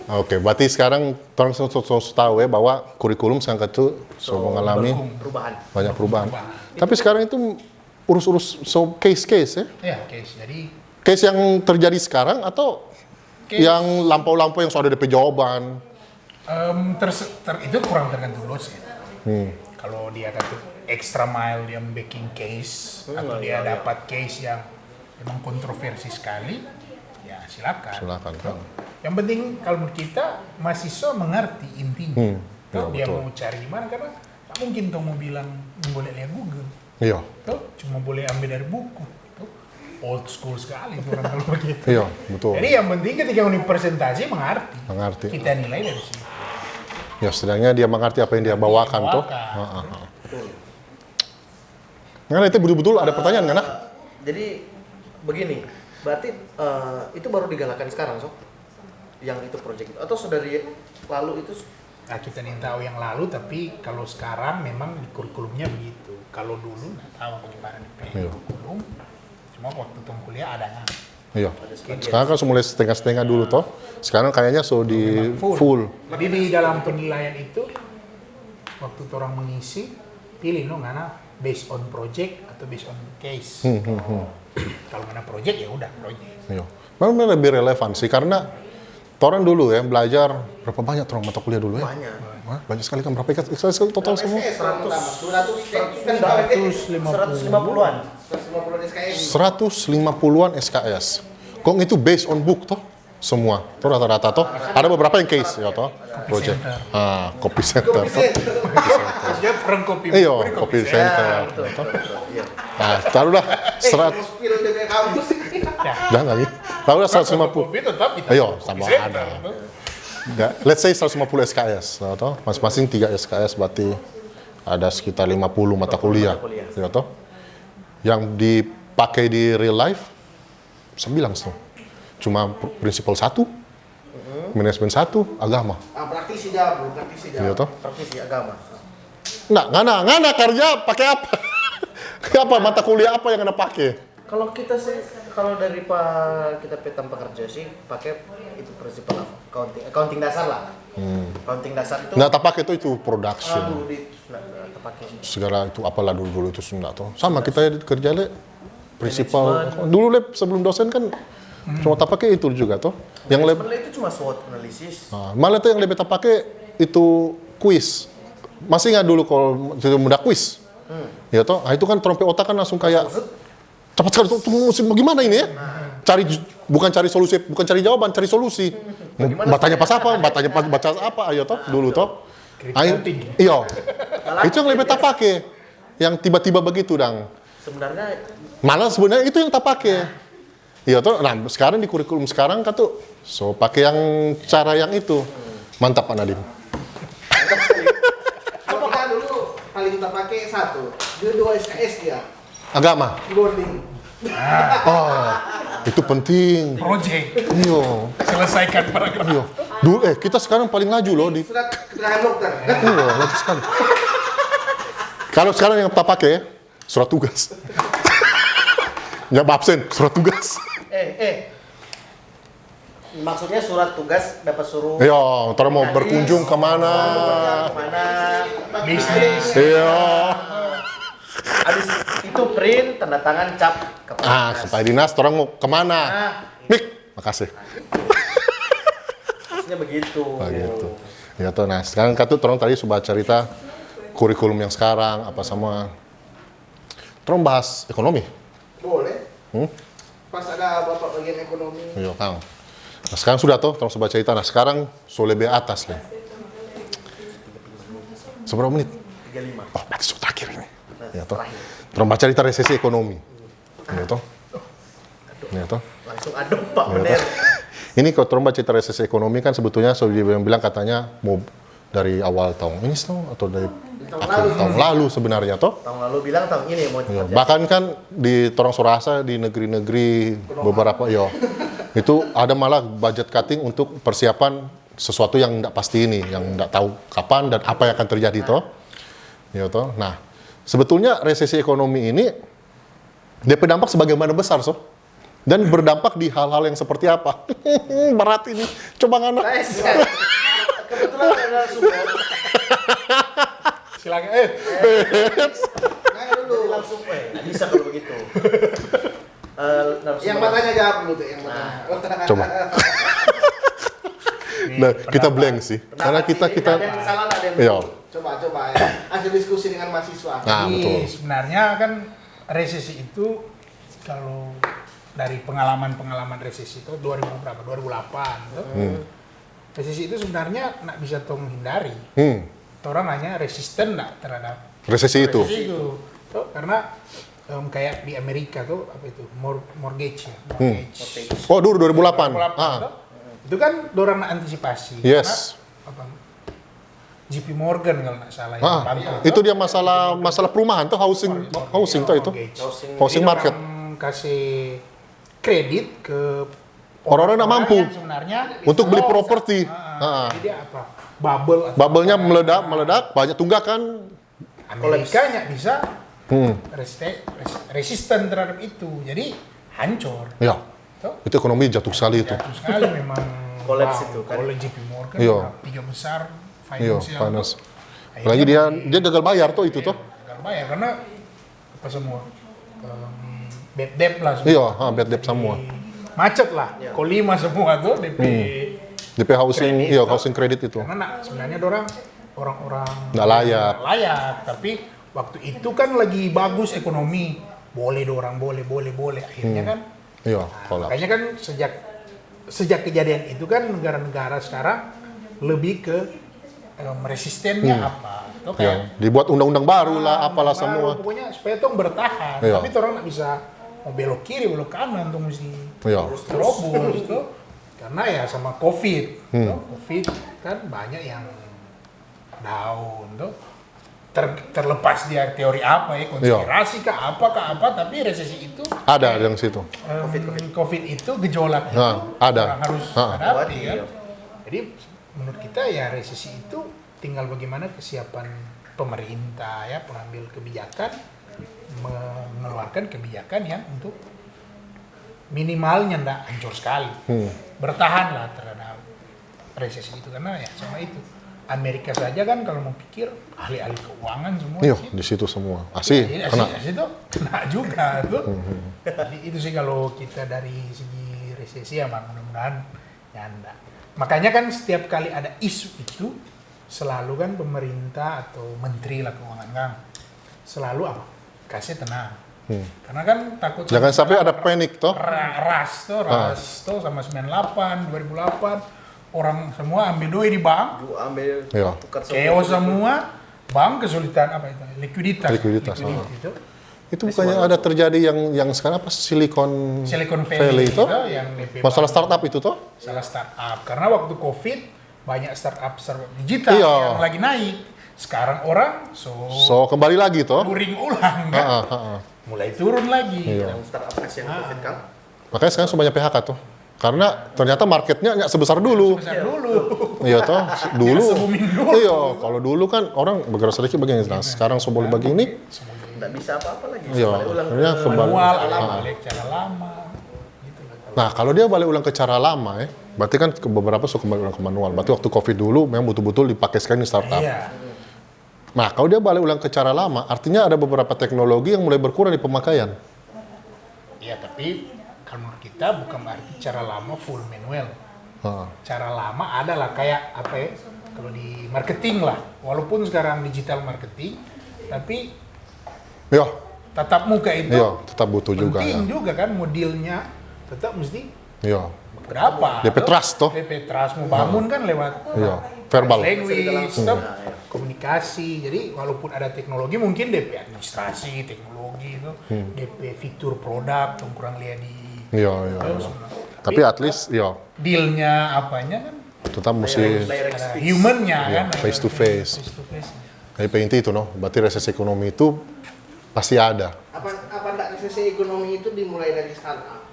Oke, berarti sekarang orang tahu ya bahwa kurikulum sekarang itu so mengalami Perubahan. banyak perubahan. Tapi sekarang itu urus-urus so case-case ya. Ya, case. Jadi Case yang terjadi sekarang atau case, yang lampau-lampau yang sudah DP jawaban? itu kurang tergantung dosen. Hmm. Kalau dia ada tuh extra mile dia making case atau dia dapat case yang memang kontroversi sekali, ya silakan. Silakan kan. Yang penting kalau menurut kita mahasiswa mengerti intinya. Ya, Tuh, dia betul. mau cari di mana karena tak mungkin tuh mau bilang boleh lihat Google. Iya, Tuh, cuma boleh ambil dari buku. Tuh, old school sekali tuh orang kalau begitu. iya, betul. Jadi yang penting ketika uni presentasi mengerti. Mengerti. Kita nilai dari situ. Ya, setidaknya dia mengerti apa yang dia bawakan tuh. Nggak, itu betul-betul ada pertanyaan nggak, nak? Jadi begini, berarti itu baru digalakan sekarang, Sob? Yang itu project itu atau sudah dari lalu itu? Nah, kita nih tahu yang lalu, tapi kalau sekarang memang di kurikulumnya begitu. Kalau dulu nggak tahu bagaimana di Iya. kurikulum. Cuma waktu temu kuliah ada nggak. Iya. Sekarang kan mulai setengah-setengah dulu toh. Sekarang kayaknya so di full. Jadi di dalam penilaian itu, waktu orang mengisi, pilih no ngana based on project atau based on case. Kalau mana project ya udah project. Iya. Memang lebih relevan sih karena orang dulu ya belajar berapa banyak orang mata kuliah dulu ya? Banyak. Wah, banyak sekali kan berapa ikat total semua? 150-an. 150 SKS. 150-an SKS. Kok itu based on book toh? Semua. Itu rata-rata toh. Ada beberapa yang case ya toh. Project. Ah, copy center toh. Dia perang kopi. Iya, copy center. Betul, betul, betul. Iya. Nah, taruhlah 100 Spill DP kampus ini. jangan lagi. Taruhlah 150. Kopi tetap kita. Ayo, tambah ada. Ya, let's say 150 SKS, ya, toh. Masing-masing 3 SKS berarti ada sekitar 50 mata kuliah, ya toh. Yang dipakai di real life, saya bilang tuh, cuma prinsipal 1, manajemen 1, agama, Praktisi jawab, bro. Praktisi ya jawab. toh. Praktisi agama. Nah, ngana kerja pakai apa? Apa mata kuliah apa yang anda pakai? Kalau kita sih, kalau dari kita tanpa kerja sih pakai itu prinsipal accounting dasar lah. Accounting dasar itu. Nggak tak pakai itu production. Aduh, nggak pakai. Segala itu apalah dulu itu sudah toh. Sama kita kerja le prinsipal dulu le sebelum dosen kan cuma tak pakai itu juga toh. Yang Sebenarnya itu cuma SWOT analisis. malah tuh yang lebih tak pakai itu quiz. Masih nggak dulu kalau mudah quiz? Ya toh, nah, itu kan trompe otak kan langsung kayak cepat sekali tuh bagaimana ini ya? Bukan cari solusi, bukan cari jawaban, cari solusi. Batanya pas apa? Batanya pas baca apa? Ayo toh, dulu toh. Iya. Itu yang lebih tak pakai. Yang tiba-tiba begitu dang. Sebenarnya Malah sebenarnya itu yang tak pakai. Iya tuh. Nah sekarang di kurikulum sekarang kan tuh so pakai yang cara yang itu. Mantap Pak Nadiem. Kalau kita dulu paling kita pakai satu, dia 2 SKS dia, Agama. boarding. Oh, itu penting. Project Iya. selesaikan paragraf. Iya. Dulu kita sekarang paling laju loh di. Surat keterangan dokter. Iya, laju sekali. Kalau sekarang yang tak pakai surat tugas. Nggak absen, surat tugas. maksudnya surat tugas dapat suruh Iya, ntar mau berkunjung kemana? kemana. Bisnis. Iya. Habis itu print, tanda tangan, cap kepala Ah, dinas. kepala dinas, orang mau kemana? Nah, Mik, makasih. maksudnya begitu. Nah, gitu. Ya tuh, nah sekarang kan tuh orang tadi sudah cerita kurikulum yang sekarang apa sama. Terus bahas ekonomi. Boleh. Hmm? Pas ada bapak bagian ekonomi. Iya, Kang. Nah, sekarang sudah tuh, terus coba cerita. Nah, sekarang so lebih atas nih. Seberapa menit? 35. Oh, berarti sudah terakhir ini. Nah, Ya toh. terakhir. Terus baca cerita resesi ekonomi. Ya toh. Ya toh. Langsung adem Pak, Ya, bener. toh. Ini kalau terus baca cerita resesi ekonomi kan sebetulnya so dia bilang katanya mau dari awal tahun ini atau dari akhir tahun lalu sebenarnya toh. Tahun lalu bilang tahun ini mau Ya, terjadi. bahkan kan di Torong Sorasa di negeri-negeri beberapa itu ada malah budget cutting untuk persiapan sesuatu yang tidak pasti ini, yang tidak tahu kapan dan apa yang akan terjadi toh. Ya toh. Nah, sebetulnya resesi ekonomi ini dia berdampak sebagaimana besar dan berdampak di hal-hal yang seperti apa. Berat ini. Coba ngana. Nice. Kebetulan ada sumber. Silakan. Nanya dulu. Jadi langsung, nggak bisa kalau begitu. Narasumber. Yang matanya jawab dulu tuh, yang matanya. Coba. Nah, kita blank sih. Karena kita Ada yang salah, ada yang Iya. betul. Coba ya. Ada diskusi dengan mahasiswa. Nah, Jadi betul. sebenarnya kan resesi itu kalau dari pengalaman resesi itu 2000 berapa? 2008 tuh. Resesi itu sebenarnya nggak bisa tong hindari. Orang hanya resisten nggak terhadap Resesi itu. resesi itu. Tuh, karena kayak di Amerika tuh apa itu mortgage ya, mortgage. Oh, dulu 2008. 2008 tuh. Itu kan dorang nak antisipasi. Yes. Karena, apa, JP Morgan kalau nggak salah yang bantu. Itu dia masalah perumahan tuh housing tuh itu. Mortgage. Housing Jadi market. orang kasih kredit ke Orang-orang nggak mampu yang sebenarnya untuk beli Oh, properti. Jadi apa? Bubble. atau Bubble-nya meledak, banyak tunggakan. Amerika nggak bisa Hmm. resisten terhadap itu. Jadi hancur. Ya, Tuh. itu ekonomi jatuh sekali itu. Jatuh sekali memang. Collapse itu kan. Kalau JP Morgan Iya. tiga besar Iya, financial. finance. Akhirnya Apalagi dia gagal bayar tuh itu tuh. gagal bayar karena apa semua bad debt lah semua. Iya, bad debt semua. Macet lah. Iya. Kolima semua tuh DP. DP housing, Kredit, iya toh. housing credit itu. Karena sebenarnya orang-orang Nggak layak. layak, tapi waktu itu kan lagi bagus ekonomi, boleh dorang boleh. Akhirnya kan, Iya, kolaps. makanya kan sejak kejadian itu kan negara-negara sekarang lebih ke resistennya apa, atau Iya, dibuat undang-undang baru lah, apalah baru, semua. Pokoknya supaya tong bertahan, Iya. tapi orang nggak bisa mau belok kiri, belok kanan, tong mesti Iya. terobos tuh. Karena ya sama COVID, tuh. COVID kan banyak yang down tuh. Terlepas dia teori apa ya, konspirasi kah apa, tapi resesi itu Ada yang situ. COVID itu gejolak itu ada. orang harus Ah. hadapi kan. Iya. Jadi menurut kita ya resesi itu tinggal bagaimana kesiapan pemerintah ya pengambil kebijakan mengeluarkan kebijakan yang untuk minimalnya ndak hancur sekali. Bertahanlah terhadap resesi itu karena ya sama itu. Amerika saja kan kalau mau pikir ahli-ahli keuangan semua Iya, di situ. di situ semua. Asih, Jadi kena. Asia itu kena juga tuh. Jadi itu sih kalau kita dari segi resesi ya mudah-mudahan ya enggak. Makanya kan setiap kali ada isu itu selalu kan pemerintah atau menteri lah keuangan kan selalu apa? Kasih tenang. Karena kan takut Jangan sampai ada panik toh. ras tuh sama 98, 2008 orang semua ambil duit di bank, Ambil Iya. tukar chaos semua, bank kesulitan apa itu? Likuiditas Likuiditas, itu. Itu bukannya ada terjadi yang sekarang apa Silicon Valley itu? yang DP Masalah startup itu toh? salah startup karena waktu COVID banyak startup digital Iya. yang lagi naik. Sekarang orang So kembali lagi toh? luring ulang kan. Mulai turun lagi. Iya. Yang startup yang COVID kan. Makanya sekarang sebanyak PHK tuh. Karena ternyata marketnya nggak sebesar dulu. Besar dulu. Iya toh, dulu. se-booming dulu. Iya, kalau dulu kan orang bergerak sedikit begini. Nah, sekarang so boleh begini. Nggak bisa apa-apa lagi. Iya, Balik ulang akhirnya ke kembali. Manual, Ah. balik cara lama. Gitu lah. Nah, kalau dia balik ulang ke cara lama ya, berarti kan beberapa suka kembali ulang ke manual. Berarti waktu COVID dulu memang betul-betul dipakai sekali di startup. Iya. Nah, kalau dia balik ulang ke cara lama, artinya ada beberapa teknologi yang mulai berkurang di pemakaian. Iya, tapi kalau menurut kita bukan berarti cara lama full manual. Cara lama adalah kayak apa ya? Kalau di marketing lah, walaupun sekarang digital marketing, tapi Iya, tatap muka itu iya, tetap butuh juga ya. penting juga kan modelnya tetap mesti Iya, berapa? DP trust toh. DP trust mau bangun kan lewat Iya, verbal. language, tetap komunikasi. Jadi walaupun ada teknologi mungkin DP administrasi, teknologi itu, DP fitur produk, yang kurang lihat di Iya, iya. terus, Tapi at least, iya, dealnya apanya kan tetap mesti direct ada speech. humannya Iya, kan face to face. face to face. Tapi inti itu, no, berarti resesi ekonomi itu pasti ada. Apa enggak resesi ekonomi itu dimulai dari startup?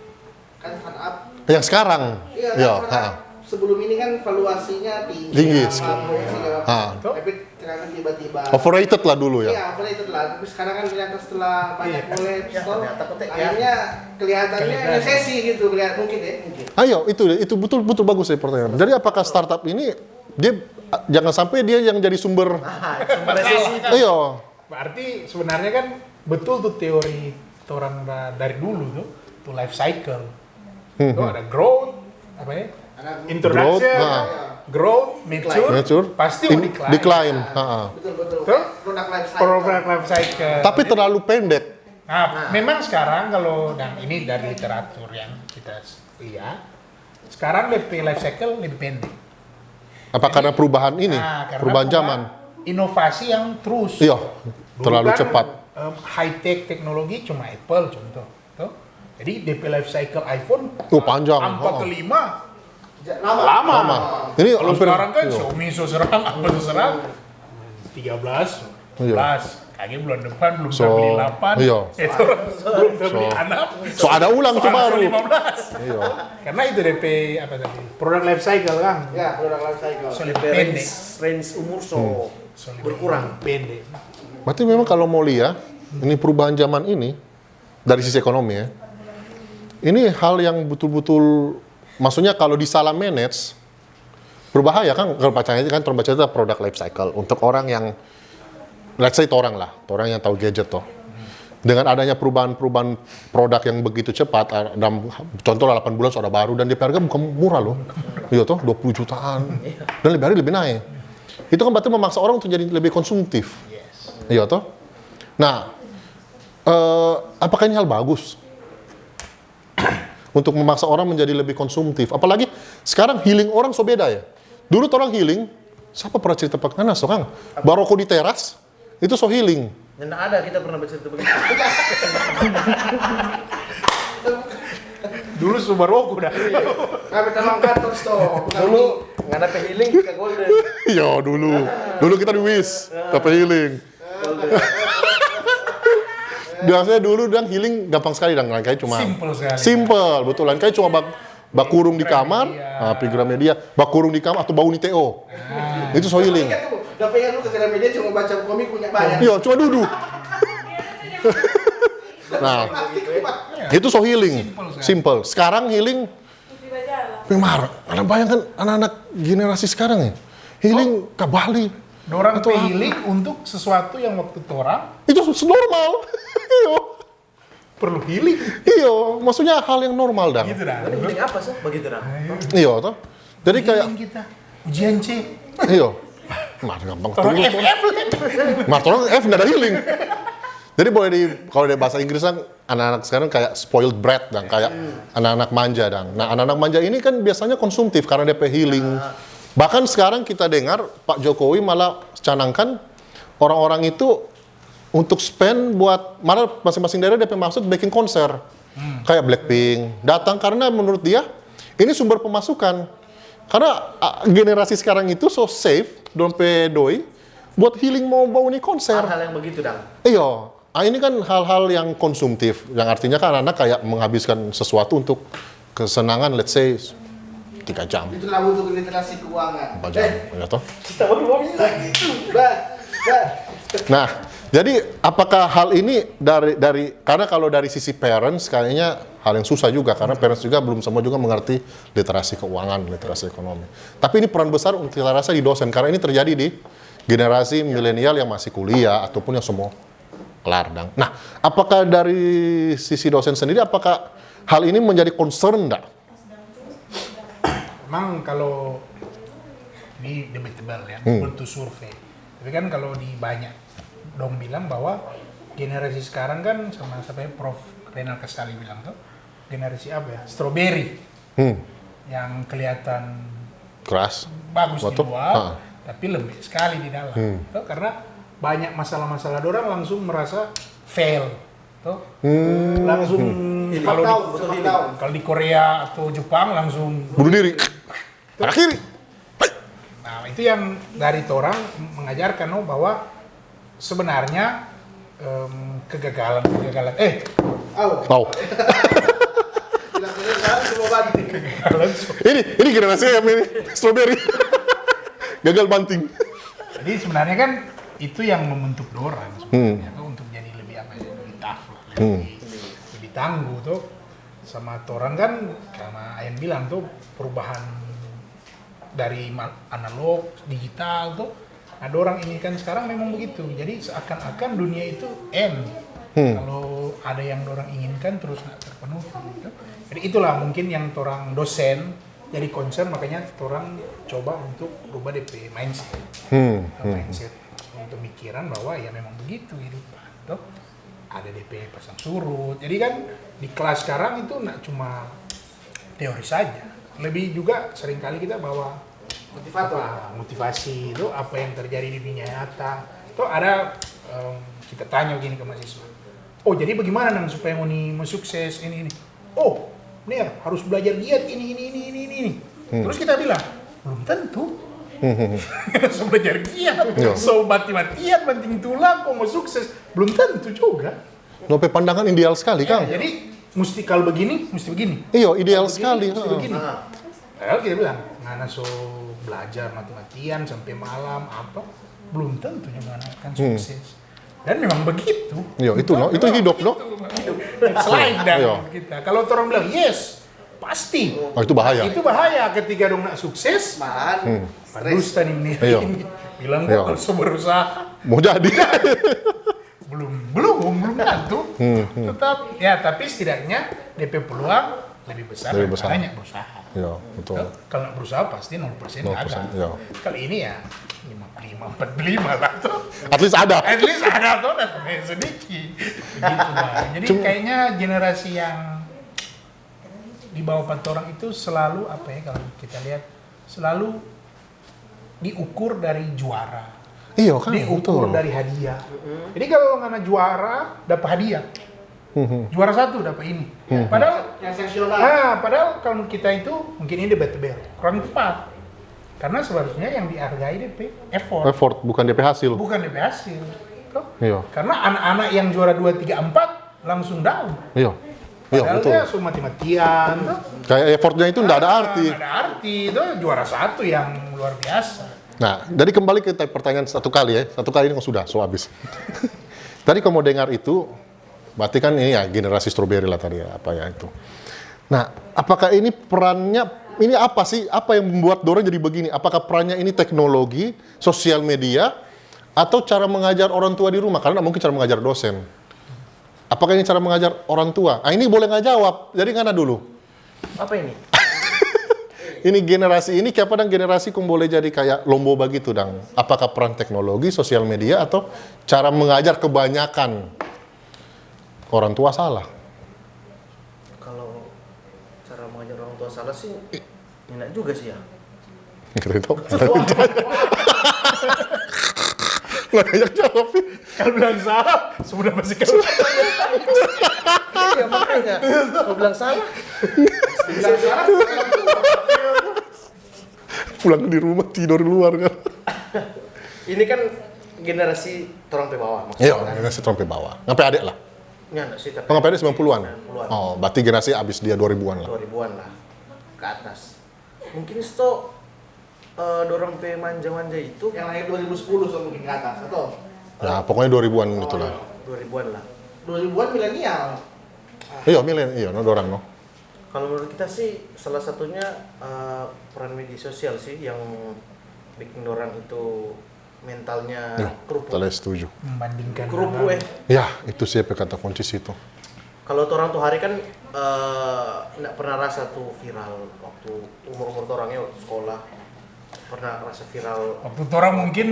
Kan startup Yang sekarang, iya kan iya, startup sebelum ini kan valuasinya tinggi, Tinggi. proyeksi segala Ha. macam. Tapi ternyata tiba-tiba overrated lah dulu ya. iya, overrated lah. Tapi sekarang kan ternyata setelah banyak collapse, Iya, toh, ternyata kotek, ya. akhirnya kelihatannya Kelihatan. resesi gitu, kelihatan mungkin ya, mungkin. Ayo, itu betul bagus ya pertanyaan. Jadi apakah startup ini dia jangan sampai dia yang jadi sumber? Ah, sumber resesi itu. Iya, Berarti sebenarnya kan betul tuh teori orang dari dulu tuh life cycle. Tuh ada growth, apa ya? Ada Introduction, growth, mature, mature, pasti mau decline. decline. betul-betul Tuh. produk life cycle. Product life cycle. Tapi terlalu pendek. Nah, memang sekarang kalau dan ini dari literatur yang kita lihat, sekarang DP life cycle lebih pendek. Apa karena perubahan ini, Karena perubahan pola zaman? Inovasi yang terus. Iya, Dulu terlalu kan, cepat. High tech teknologi cuma Apple contoh. Tuh. Jadi DP life cycle iPhone Panjang. angka kelima Lama. Lama. Ini kalau hampir- sekarang kan iya. Xiaomi serang apa serang 13, 12. Kayaknya bulan depan belum So, terbeli 8. iya. Itu belum terbeli 6. So ada ulang tuh baru. 15. Iya. Karena itu DP apa tadi? Product life cycle kan. Ya, produk life cycle. So, lebih range, pendek. range umur Hmm. so lebih berkurang. Pendek. Berarti memang kalau mau lihat, ini perubahan zaman ini dari sisi ekonomi ya. Ini hal yang betul-betul, maksudnya kalau disalah manage, berbahaya kan. Kalau bacanya kan orang baca itu product life cycle untuk orang yang, let's say orang lah, orang yang tahu gadget toh. Dengan adanya perubahan-perubahan produk yang begitu cepat, dalam contoh 8 bulan sudah baru dan DP harga bukan murah loh. Iya toh, 20 jutaan. Dan lebih hari lebih naik. Itu kan berarti memaksa orang untuk jadi lebih konsumtif. Iya toh. Nah, apakah ini hal bagus? Untuk memaksa orang menjadi lebih konsumtif. Apalagi sekarang healing orang so beda ya. Dulu orang healing, siapa pernah cerita Pak Nanas so Kang? Baroko di teras, itu so healing. Ya, nggak ada, kita pernah bercerita begitu. Dulu Subaru udah. Kami teman kantor tuh. Dulu nggak ada healing ke Golden. Iya dulu. Dulu kita di WIS, tapi healing. Biasanya dulu dan healing gampang sekali dan kayak cuma Simple sekali. Simple, betulan kayak cuma bakurung di kamar, Media. pigram media, bakurung di kamar atau bau ni TO. Itu so healing. Ingat tuh, gak pengen lu ke media cuma baca komik punya banyak. Iya, cuma duduk. Nah, itu so healing. Simple. Sekarang healing memang ada bayangkan anak-anak generasi sekarang ya. Healing ke Bali. Dorang Atau apa? healing untuk sesuatu yang waktu itu orang Itu normal. Iya. perlu healing. Iya, maksudnya hal yang normal dan. Gitu dah. Ini healing apa sih begitu dah? Iya toh. Jadi kayak Healing kita. Ujian C. iya. Mah gampang Orang turun. FF. Mah orang F nggak ada healing. Jadi boleh kalau di bahasa Inggris kan anak-anak sekarang kayak spoiled brat dan kayak anak-anak manja dan. Nah, anak-anak manja ini kan biasanya konsumtif karena DP healing. Bahkan sekarang kita dengar Pak Jokowi malah canangkan orang-orang itu untuk spend buat, mana masing-masing daerah DP maksud bikin konser. Kayak Blackpink, datang karena menurut dia, ini sumber pemasukan. Karena generasi sekarang itu so safe, dompe doi, buat healing mau bau ini konser. Hal-hal yang begitu, Dang. Iya, ini kan hal-hal yang konsumtif, yang artinya kan anak kayak menghabiskan sesuatu untuk kesenangan, let's say 3 jam, Itulah untuk literasi keuangan. 4 jam, ya toh. Kita baru mau bilang gitu. Bah. Nah, jadi apakah hal ini dari karena kalau dari sisi parents kayaknya hal yang susah juga karena parents juga belum semua juga mengerti literasi keuangan, literasi ekonomi. Tapi ini peran besar untuk saya rasa di dosen karena ini terjadi di generasi milenial yang masih kuliah ataupun yang semua kelar. Nah, apakah dari sisi dosen sendiri apakah hal ini menjadi concern enggak? Memang kalau ini debatable ya, butuh survei. Tapi kan kalau di banyak dong bilang bahwa generasi sekarang kan sama sampai Prof. Renal Kasali bilang tuh generasi apa ya? Strawberry. Yang kelihatan Keras. bagus di Betul. luar, tapi lembek sekali di dalam. Tuh, karena banyak masalah-masalah dorang langsung merasa fail. Tuh. Langsung kalau di Korea atau Jepang langsung Bunuh diri. Arah kiri. Nah, itu yang dari Torang mengajarkan bahwa sebenarnya kegagalan Tahu. Semua banting. Ini generasi yang ini strawberry. Gagal banting. Jadi sebenarnya kan itu yang membentuk Dorang sebenarnya tuh untuk jadi lebih apa ya, lebih tough lah, lebih tangguh tuh. Sama Torang kan karena Ayam bilang tuh perubahan dari analog digital tuh. Nah, Dorang ini kan sekarang memang begitu. Jadi seakan-akan dunia itu end. Kalau ada yang Dorang inginkan terus nggak terpenuhi. Gitu. Jadi itulah mungkin yang Torang dosen jadi concern, makanya Torang coba untuk rubah DP mindset. Mindset untuk pikiran bahwa ya memang begitu kehidupan. Tuh. Ada DP pasang surut. Jadi kan di kelas sekarang itu nggak cuma teori saja. Lebih juga seringkali kita bawa motivasi itu apa yang terjadi di dunia nyata. Tuh ada kita tanya gini ke mahasiswa. Oh jadi bagaimana nang supaya mau sukses ini? Oh, Ner harus belajar giat ini. Terus kita bilang belum tentu. Harus belajar giat. So mati-matian banting tulang kok mau sukses belum tentu juga. Nope pandangan ideal sekali, Kang. Jadi mesti kalau begini, mesti begini. Iya, ideal Begini, sekali. mesti begini. Padahal kita bilang, ngana so belajar mati-matian sampai malam apa, belum tentu juga akan sukses. Dan memang begitu. Iya, itu hidup, no? Selain dari Iya. kita. Kalau orang bilang yes, pasti. Oh, itu bahaya. Itu bahaya ketika dong nak sukses. Malahan Dusta nih Iya. ini. Bilang Iya. kok harus berusaha. Mau jadi. belum tentu. Tetap ya, tapi setidaknya DP peluang lebih besar Lebih besar. daripada banyak berusaha. Iya, betul. Kalau nggak berusaha pasti 0% nggak ada. 0%, iya. Kali ini ya 55, 45 lah tuh. At least ada. At least ada tuh, dan sedikit. Begitu lah. Jadi kayaknya generasi yang di bawah Pantorang itu selalu apa ya, kalau kita lihat selalu diukur dari juara. Iya kan, Diukur betul. dari hadiah. Jadi kalau nggak juara dapat hadiah. Juara 1 dapat ini. Padahal yang seksional. padahal kalau kita itu mungkin ini debatable, kurang tepat. Karena seharusnya yang dihargai DP effort, Bukan DP hasil. bukan DP hasil. Toh? Iya. Karena anak-anak yang juara 2, 3, 4 langsung down. Iya. Iya, Padahal betul. dia so mati-matian. Toh. Kayak effortnya itu nggak ada arti. Nggak ada arti, itu juara 1 yang luar biasa. Nah, jadi kembali ke pertanyaan satu kali ini sudah, so habis. Tadi kamu dengar itu, berarti kan ini ya generasi strawberry lah tadi ya, apa ya itu. Nah, apakah ini perannya, ini apa sih, apa yang membuat Dorang jadi begini? Apakah perannya ini teknologi, sosial media, atau cara mengajar orang tua di rumah? Karena nggak mungkin cara mengajar dosen. Apakah ini cara mengajar orang tua? Ah, ini boleh nggak jawab, jadi ngana dulu. Apa ini? Ini generasi ini kayak padang generasi kung boleh jadi kayak lombo begitu dang. Apakah peran teknologi, sosial media atau cara mengajar kebanyakan orang tua salah? Kalau cara mengajar orang tua salah sih enak juga sih ya. Gitu. Nggak banyak jawab. Kalau bilang salah, sudah pasti kalau Iya makanya. Kalau bilang salah. Bilang salah, Pulang di rumah tidur di luar kan. Ini kan generasi orang pe bawah Iya, maksudnya. generasi trompe bawah. Ngapain adek lah? Ya enggak sih tapi. Oh, ngapain adek 90-an? 90-an. Oh, berarti generasi abis dia 2000-an lah. 2000-an lah ke atas. Mungkin itu dorong pe manja-manja itu yang lahir 2010 so mungkin ke atas atau Ya, pokoknya 2000-an gitu lah. 2000-an lah. 2000-an milenial. Iya, iya, no, dorang no. Kalau menurut kita sih salah satunya peran media sosial sih yang bikin orang itu mentalnya Iya, kerupuk. kita setuju. membandingkan Kerupuk Ya, itu sih kata kunci situ. Kalau orang tuh hari kan nggak pernah rasa tuh viral waktu umur orangnya waktu sekolah pernah rasa viral. waktu orang mungkin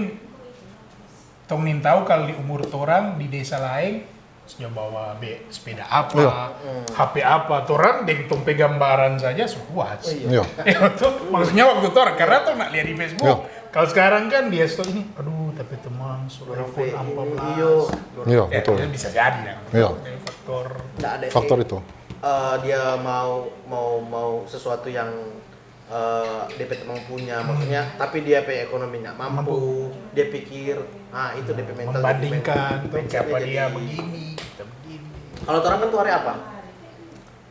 tong nin tahu kalau di umur orang di desa lain sudah bawa sepeda apa, Iya. HP apa, orang deng tong pe gambaran saja sudah puas. Iya. Itu maksudnya waktu orang karena tuh nak lihat di Facebook. Iya. Kalau sekarang kan dia story ini, aduh tapi teman sudah Dorong iPhone pe apa iyo, Iya, Ya, betul. itu bisa jadi ya. Iya. Dari faktor nggak ada Faktor itu. dia mau sesuatu yang DP emang punya maksudnya tapi dia pe ekonomi nggak mampu, dia pikir itu DP mental membandingkan tuh mindsetnya siapa jadi- dia begini, kita begini. Kalau orang kan tuh hari apa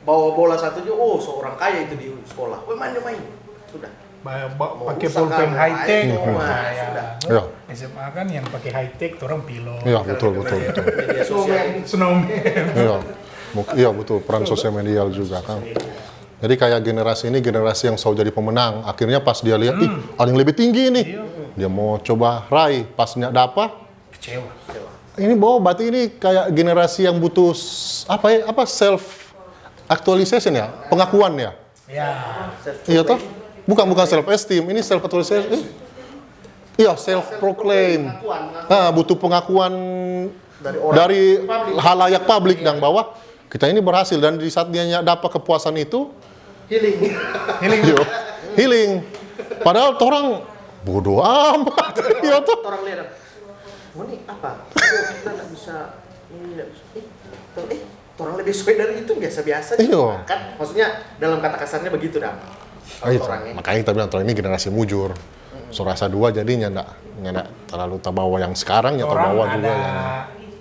bawa bola satu juga seorang kaya itu di sekolah main sudah Mau Pakai usaha, pulpen mau high tech, iPhone, kayak Iya. SMA kan yang pakai high tech, orang pilot, Iya, betul. media sosial snowman. Iya. Iya, betul. Peran sosial media juga kan. Jadi kayak generasi ini generasi yang selalu jadi pemenang. Akhirnya pas dia lihat, ih, ada yang lebih tinggi nih. Dia mau coba raih, pas nggak dapat, Kecewa. ini berarti ini kayak generasi yang butuh self actualization ya, pengakuan ya. Ya, Iya toh? Bukan self esteem, ini self actualization. Iya, self proclaim. Nah, butuh pengakuan dari halayak publik dan bahwa kita ini berhasil dan di saat dia dapat kepuasan itu healing healing. Padahal orang bodoh amat. Iya toh? orang lihat ini apa kita nggak bisa ini nggak bisa orang lebih sesuai dari itu biasa-biasa Iya. kan maksudnya dalam kata kasarnya begitu dah Itu. orangnya Makanya kita bilang orang ini generasi mujur. So rasa dua jadinya nggak terlalu terbawa yang sekarang ya orang terbawa juga ada yang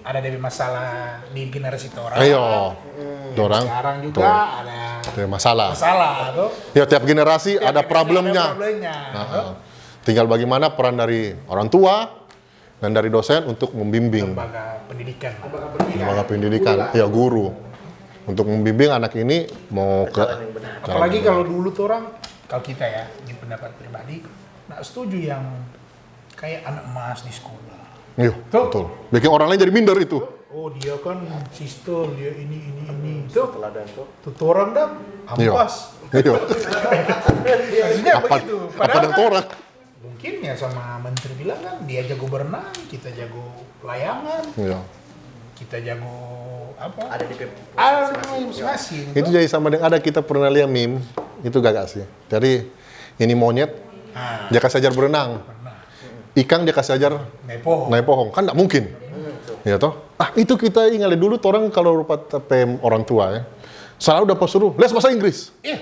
ada dari masalah di generasi orang. ayo orang Sekarang juga tuh, ada ada masalah. tuh. Ya tiap generasi ada problemnya. Ada problemnya. Tinggal bagaimana peran dari orang tua dan dari dosen untuk membimbing Lembaga pendidikan. lembaga pendidikan, ya guru untuk membimbing anak ini mau ke jalan yang benar Apalagi kalau dulu tuh orang, kalau kita ya, ini pendapat pribadi, nggak setuju yang kayak anak emas di sekolah. Iya, Tuh. betul. Bikin orang lain jadi minder itu. Oh dia kan sistem, dia ini. Itu teladan tuh tuh orang dah Iya. ampas. Iya. Maksudnya Apa begitu. apa Padahal dan kan, orang? mungkin ya sama menteri bilang kan, dia jago berenang, kita jago layangan, Iya. kita jago apa? ada di Ah, masing-masing. Itu jadi sama dengan ada kita pernah lihat meme itu gak sih. Jadi ini monyet Ah, dia kasih ajar berenang, ikan dia kasih ajar nepo. naik pohon kan nggak mungkin. Ya toh? Itu kita ingat dulu orang kalau rupa PM orang tua ya. Selalu dapat suruh les bahasa Inggris. Iya.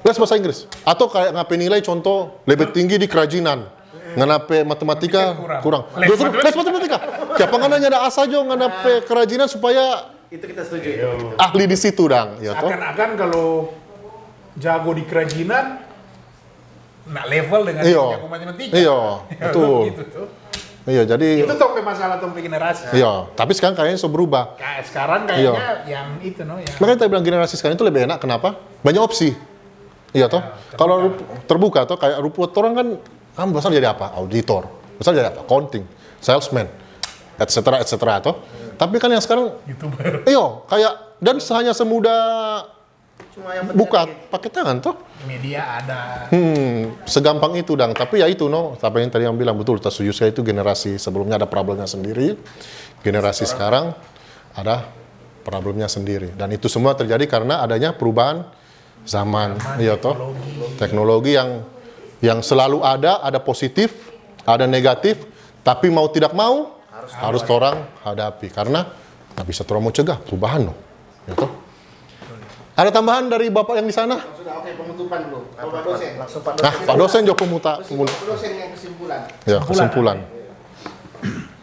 Les bahasa Inggris. Atau kayak ngapain nilai contoh lebih tinggi di kerajinan. Nganape matematika kurang. Les Les matematika. Siapa ngananya ada asa jo nganape kerajinan supaya itu kita setuju itu gitu. ahli di situ dang, ya toh? Akan-akan kalau jago di kerajinan, nak level dengan Iya. jago matematika. Iya, betul. Gitu tuh. Iya, jadi Itu tompe masalah tompe generasi. iya, tapi sekarang kayaknya sudah berubah. Kayak sekarang kayaknya yang itu no, yang Makanya kita bilang generasi sekarang itu lebih enak, kenapa? Banyak opsi. Iya toh? Kalau terbuka toh kayak rumput orang kan besar jadi apa? Auditor. Besar jadi apa? Accounting, salesman, etc. toh. Tapi kan yang sekarang YouTuber. iya, kayak dan hanya semudah cuma yang penting buka pakai tangan toh. Media ada. Segampang itu dang. Tapi ya itu no, apa yang tadi yang bilang betul, kita setuju saya itu generasi sebelumnya ada problemnya sendiri. Generasi sekarang ada problemnya sendiri. Dan itu semua terjadi karena adanya perubahan zaman, iya toh. Teknologi yang selalu ada positif, ada negatif, tapi mau tidak mau harus orang hadapi karena nggak bisa orang mau cegah perubahan no. Ya toh? Ada tambahan dari Bapak yang di sana? Sudah, oke, penutupan dulu. Bapak dosen. Langsung Pak Nah, dosen. Pak dosen Joko Dosen yang kesimpulan. Ya, kesimpulan.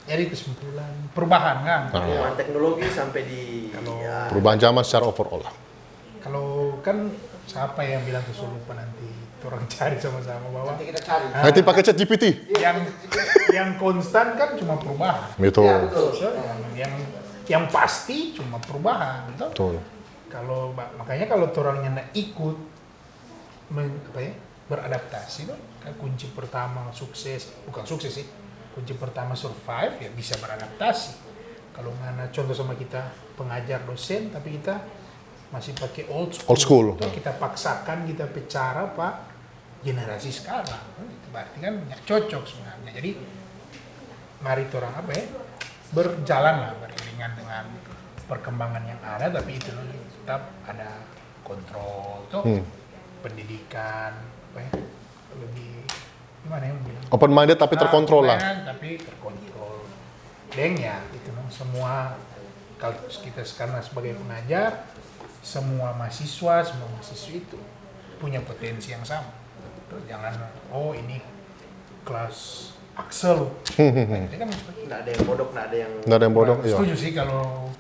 Jadi kesimpulan perubahan kan. Perubahan teknologi sampai di Perubahan zaman secara overall lah. Kalau kan siapa yang bilang kesurupan nanti orang cari sama-sama bahwa Nanti kita cari. Nanti pakai chat GPT. yang konstan kan cuma perubahan. Betul. Ya, betul. So, yang pasti cuma perubahan, betul? Betul. Kalau makanya kalau orangnya nak ikut beradaptasi tuh kan kunci pertama sukses, bukan sukses sih, kunci pertama survive ya bisa beradaptasi. Kalau mana contoh sama kita pengajar dosen tapi kita masih pakai old school, tuh kita paksakan kita bicara pak generasi sekarang, itu berarti kan nggak cocok sebenarnya. Jadi mari orang berjalan lah beriringan dengan perkembangan yang ada, tapi itu tetap ada kontrol tuh pendidikan lebih gimana ya bilang Open minded tapi terkontrol lah. tapi terkontrol dan ya itu semua kalau kita sekarang sebagai pengajar semua mahasiswi itu punya potensi yang sama. Terus jangan ini kelas Axel itu kan nggak ada yang bodoh, nggak ada yang Nggak ada yang bodoh. Iya. setuju sih kalau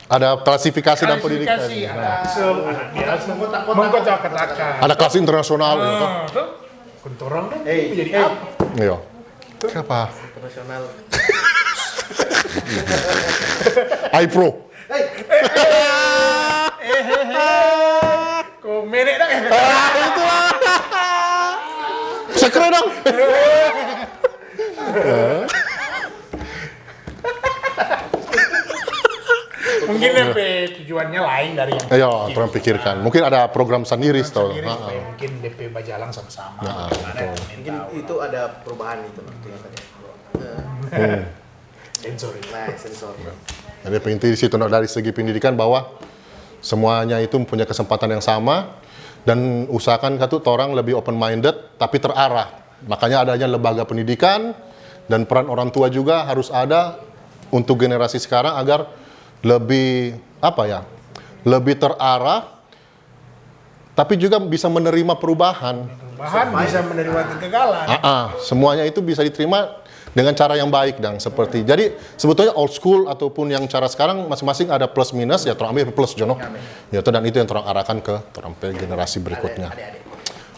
Ada klasifikasi dan pendidikan. ada Axel anak biasa mengkotak-kotakan Ada kelas internasional. Gitu. tuh kontorang kan Hey, jadi hey. apa Iya. Siapa? internasional. iPro. kok merek dah kan Sekeren dong. mungkin DP tujuannya lain dari yang Ayo, orang pikirkan. Mungkin ada program sendiri, tahu. sendiri supaya mungkin DP bajalang sama-sama. Nah, Mana yang Mungkin tahu. itu ada perubahan itu maksudnya tadi. Sensor itu. Nah, sensor. Jadi inti di situ dari segi pendidikan bahwa semuanya itu punya kesempatan yang sama dan usahakan orang lebih open minded tapi terarah. Makanya adanya lembaga pendidikan dan peran orang tua juga harus ada untuk generasi sekarang agar lebih lebih terarah tapi juga bisa menerima perubahan. Bahan bisa menerima kegagalan. Semuanya itu bisa diterima dengan cara yang baik dan seperti. Jadi sebetulnya old school ataupun yang cara sekarang masing-masing ada plus minus ya terang ambil plus Jono. Ya dan itu yang terang arahkan ke terang generasi berikutnya.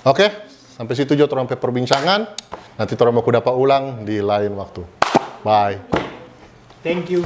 Oke, sampai situ jo terang perbincangan. Nanti terang mau dapat ulang di lain waktu. Bye. Thank you.